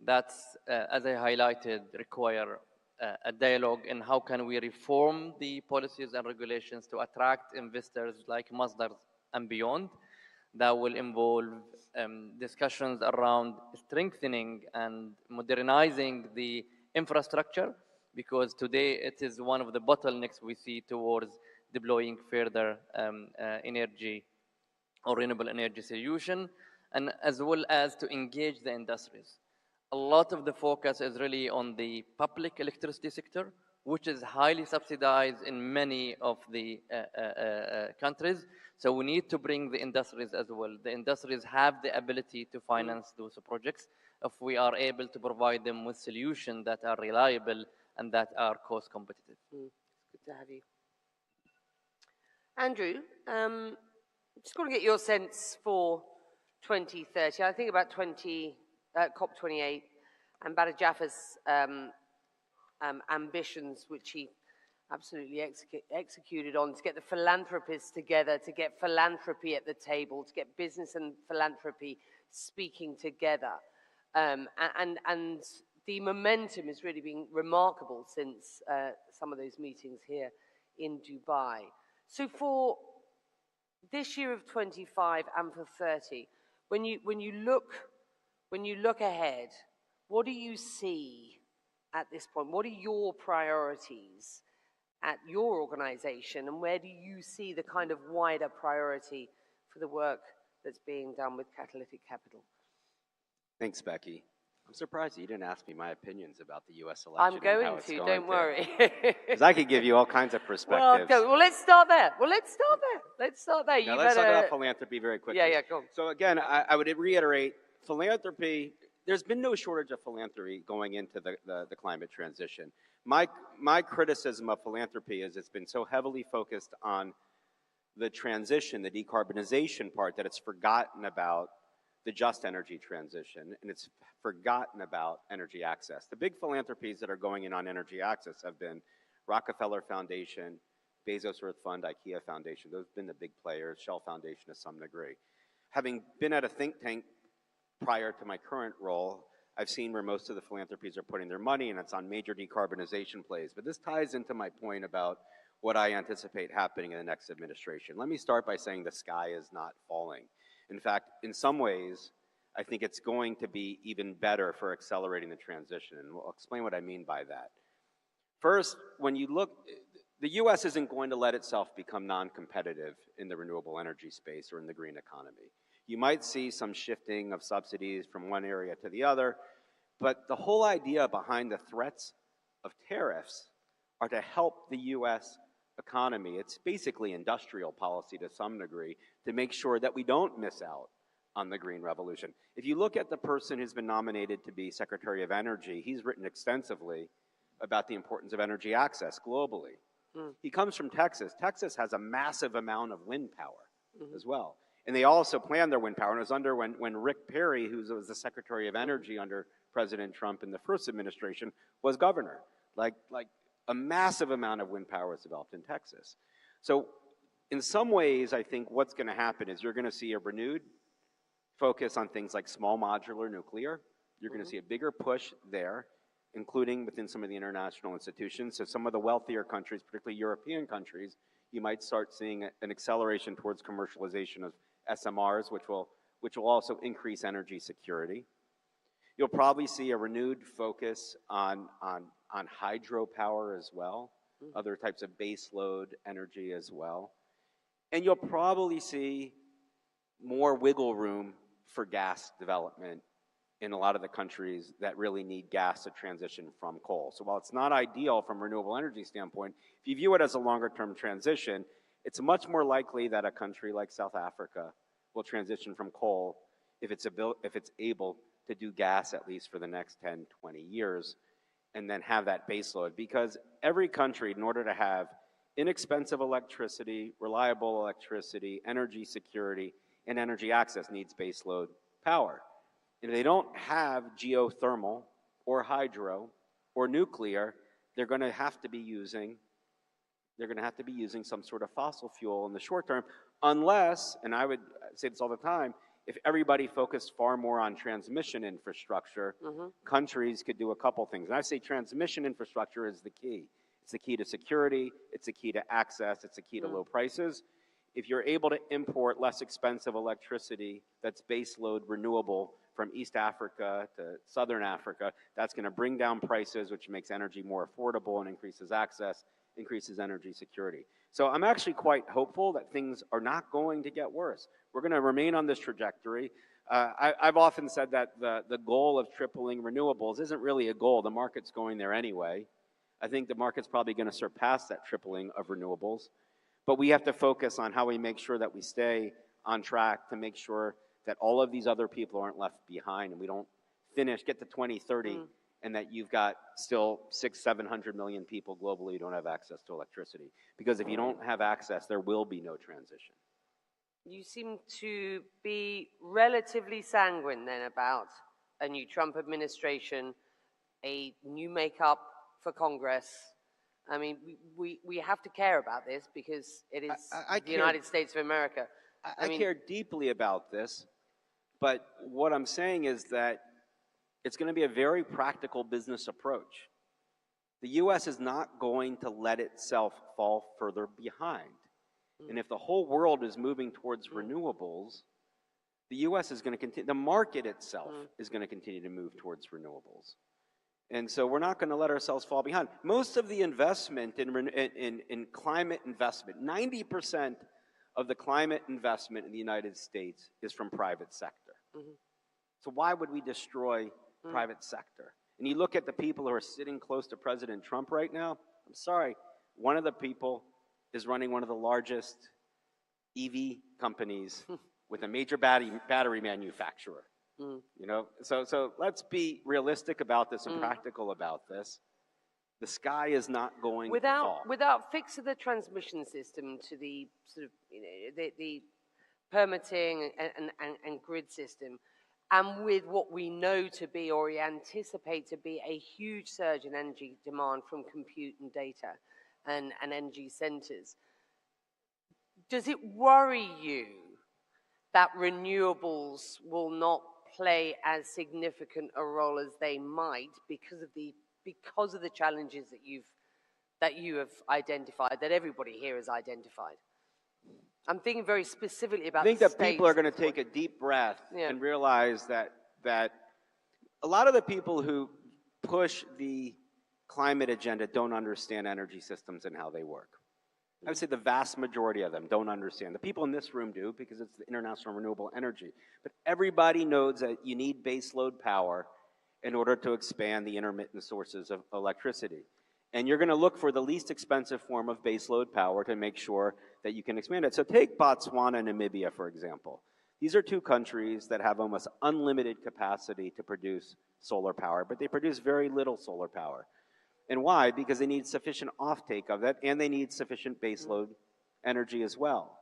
That's, as I highlighted, require a dialogue in how can we reform the policies and regulations to attract investors like Masdar and beyond. That will involve discussions around strengthening and modernizing the infrastructure, because today it is one of the bottlenecks we see towards deploying further energy or renewable energy solution, and as well as to engage the industries. A lot of the focus is really on the public electricity sector, which is highly subsidized in many of the countries. So we need to bring the industries as well. The industries have the ability to finance those projects if we are able to provide them with solutions that are reliable and that are cost competitive. It's good to have you. Andrew, just want to get your sense for 2030. I think about COP28 and Badr Jaffar's ambitions, which he absolutely executed on, to get the philanthropists together, to get philanthropy at the table, to get business and philanthropy speaking together. And the momentum has really been remarkable since some of those meetings here in Dubai. So for this year of 25 and for 30, when you look ahead, what do you see at this point? What are your priorities at your organization, and where do you see the kind of wider priority for the work that's being done with Catalytic Capital? Thanks, Becky. I'm surprised you didn't ask me my opinions about the U.S. election. I'm going to, don't worry. Because I could give you all kinds of perspectives. Well, let's start there. Now, let's talk about philanthropy very quickly. Yeah, go on. So again, I would reiterate, philanthropy, there's been no shortage of philanthropy going into the climate transition. My criticism of philanthropy is it's been so heavily focused on the transition, the decarbonization part, that it's forgotten about the just energy transition, and it's forgotten about energy access. The big philanthropies that are going in on energy access have been Rockefeller Foundation, Bezos Earth Fund, IKEA Foundation. Those have been the big players, Shell Foundation to some degree. Having been at a think tank prior to my current role, I've seen where most of the philanthropies are putting their money, and it's on major decarbonization plays. But this ties into my point about what I anticipate happening in the next administration. Let me start by saying the sky is not falling. In fact, in some ways, I think it's going to be even better for accelerating the transition, and we'll explain what I mean by that. First, when you look, the US isn't going to let itself become non-competitive in the renewable energy space or in the green economy. You might see some shifting of subsidies from one area to the other, but the whole idea behind the threats of tariffs are to help the US economy. It's basically industrial policy to some degree to make sure that we don't miss out on the green revolution. If you look at the person who's been nominated to be Secretary of Energy, he's written extensively about the importance of energy access globally. He comes from Texas. Texas has a massive amount of wind power as well. And they also planned their wind power. And it was under when Rick Perry, who was the Secretary of Energy under President Trump in the first administration, was governor. Like a massive amount of wind power was developed in Texas. So in some ways, I think what's going to happen is you're going to see a renewed focus on things like small modular nuclear. You're going to see a bigger push there, including within some of the international institutions. So some of the wealthier countries, particularly European countries, you might start seeing an acceleration towards commercialization of SMRs, which will also increase energy security. You'll probably see a renewed focus on hydropower as well, other types of baseload energy as well. And you'll probably see more wiggle room for gas development in a lot of the countries that really need gas to transition from coal. So while it's not ideal from a renewable energy standpoint, if you view it as a longer term transition, it's much more likely that a country like South Africa will transition from coal if it's able to do gas at least for the next 10, 20 years and then have that baseload. Because every country, in order to have inexpensive electricity, reliable electricity, energy security, and energy access needs baseload power. If they don't have geothermal or hydro or nuclear, they're going to have to be using some sort of fossil fuel in the short term, unless, and I would say this all the time, if everybody focused far more on transmission infrastructure, countries could do a couple things. And I say transmission infrastructure is the key. It's the key to security, it's the key to access, it's the key to low prices. If you're able to import less expensive electricity that's baseload renewable from East Africa to Southern Africa, that's going to bring down prices, which makes energy more affordable and increases access, increases energy security. So I'm actually quite hopeful that things are not going to get worse. We're going to remain on this trajectory. I've often said that the goal of tripling renewables isn't really a goal. The market's going there anyway. I think the market's probably going to surpass that tripling of renewables. But we have to focus on how we make sure that we stay on track to make sure that all of these other people aren't left behind and we don't get to 2030 and that you've got still 600-700 million people globally who don't have access to electricity. Because if you don't have access, there will be no transition. You seem to be relatively sanguine then about a new Trump administration, a new makeup for Congress. I mean, we have to care about this because it is the United States of America. I care deeply about this, but what I'm saying is that It's going to be a very practical business approach. The U.S. is not going to let itself fall further behind. And if the whole world is moving towards renewables, the U.S. is going to continue, the market itself is going to continue to move towards renewables. And so we're not going to let ourselves fall behind. Most of the investment in climate investment, 90% of the climate investment in the United States is from private sector. So why would we destroy private sector? And you look at the people who are sitting close to President Trump right now, I'm sorry, one of the people is running one of the largest EV companies with a major battery manufacturer. You know, so let's be realistic about this and practical about this. The sky is not going to fall. Without fixing the transmission system to the sort of, you know, the permitting and grid system, and with what we know to be, or we anticipate to be, a huge surge in energy demand from compute and data and energy centers, does it worry you that renewables will not play as significant a role as they might because of the challenges that you have identified, that everybody here has identified? I'm thinking very specifically about. I think that people are going to take a deep breath and realize that a lot of the people who push the climate agenda don't understand energy systems and how they work. I would say the vast majority of them don't understand. The people in this room do, because it's the International Renewable Energy. But everybody knows that you need baseload power in order to expand the intermittent sources of electricity. And you're going to look for the least expensive form of baseload power to make sure that you can expand it. So take Botswana and Namibia, for example. These are two countries that have almost unlimited capacity to produce solar power, but they produce very little solar power. And why? Because they need sufficient offtake of that, and they need sufficient baseload energy as well.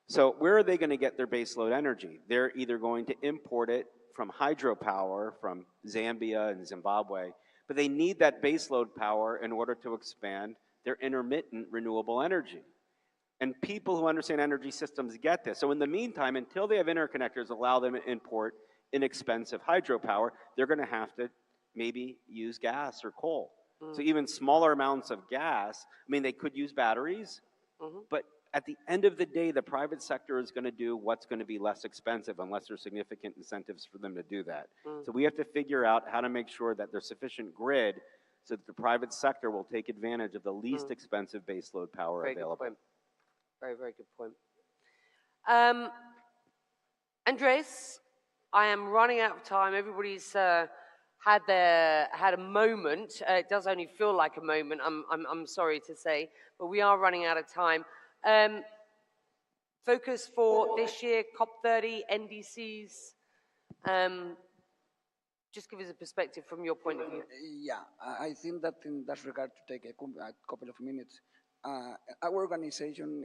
So where are they going to get their baseload energy? They're either going to import it from hydropower from Zambia and Zimbabwe, but they need that baseload power in order to expand their intermittent renewable energy. And people who understand energy systems get this. So in the meantime, until they have interconnectors allow them to import inexpensive hydropower, they're going to have to maybe use gas or coal. So even smaller amounts of gas, I mean, they could use batteries, but at the end of the day, the private sector is going to do what's going to be less expensive unless there's significant incentives for them to do that. So we have to figure out how to make sure that there's sufficient grid so that the private sector will take advantage of the least expensive baseload power available. Good point. Very, very good point. Andres, I am running out of time. Everybody's had a moment. It does only feel like a moment, I'm sorry to say, but we are running out of time. Focus for this year, COP30, NDCs. Just give us a perspective from your point of view. Yeah, I think that in that regard, to take a couple of minutes, our organization,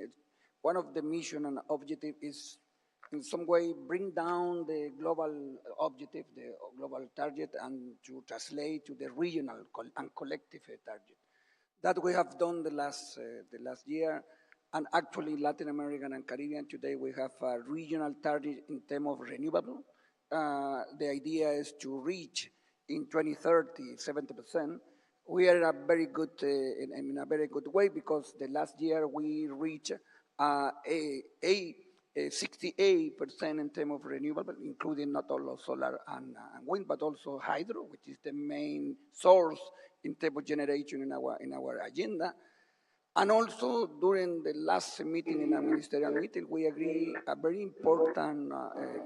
one of the mission and objective is in some way bring down the global objective, the global target, and to translate to the regional and collective target. That we have done the last year, and actually Latin American and Caribbean today we have a regional target in terms of renewable. The idea is to reach in 2030 70%. We are in a very good in a very good way, because the last year we reached a 68% in terms of renewable, including not only solar and wind, but also hydro, which is the main source in terms of generation in our agenda. And also during the last meeting, in a ministerial meeting, we agree a very important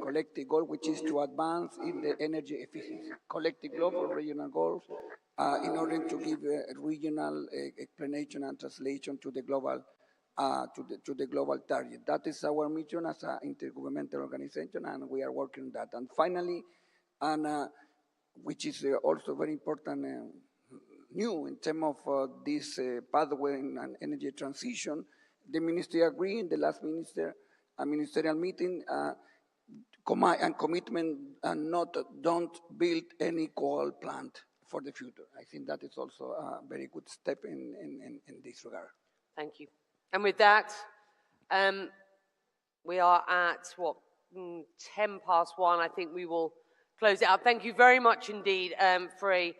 collective goal, which is to advance in the energy efficiency, collective global regional goals, in order to give a regional explanation and translation to the global to the global target. That is our mission as an intergovernmental organization, and we are working on that. And finally, and which is also very important, new in terms of this pathway and energy transition, the ministry agreed in the last ministerial meeting and commitment and don't build any coal plant for the future. I think that is also a very good step in this regard. Thank you. And with that, we are at, 10 past 1. I think we will close it up. Thank you very much indeed for a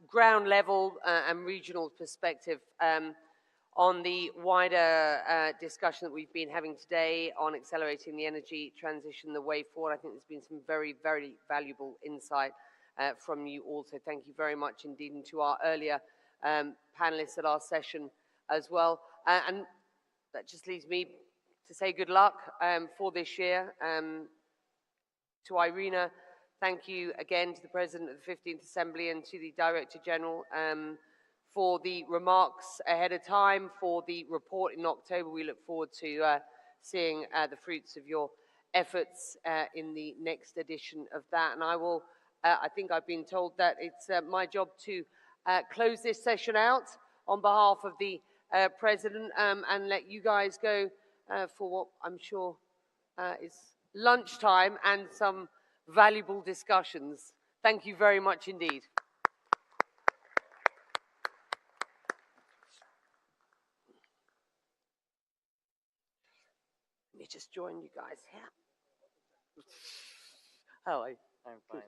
ground level and regional perspective on the wider discussion that we've been having today on accelerating the energy transition, the way forward. I think there's been some very, very valuable insight from you all. So thank you very much indeed, and to our earlier panelists at our session as well. And that just leaves me to say good luck for this year. To Irina, thank you again to the President of the 15th Assembly and to the Director General for the remarks ahead of time, for the report in October. We look forward to seeing the fruits of your efforts in the next edition of that. And I will, I think I've been told that it's my job to close this session out on behalf of the President and let you guys go for what I'm sure is lunchtime and some valuable discussions. Thank you very much indeed. Let me just join you guys here. How are you? I'm fine.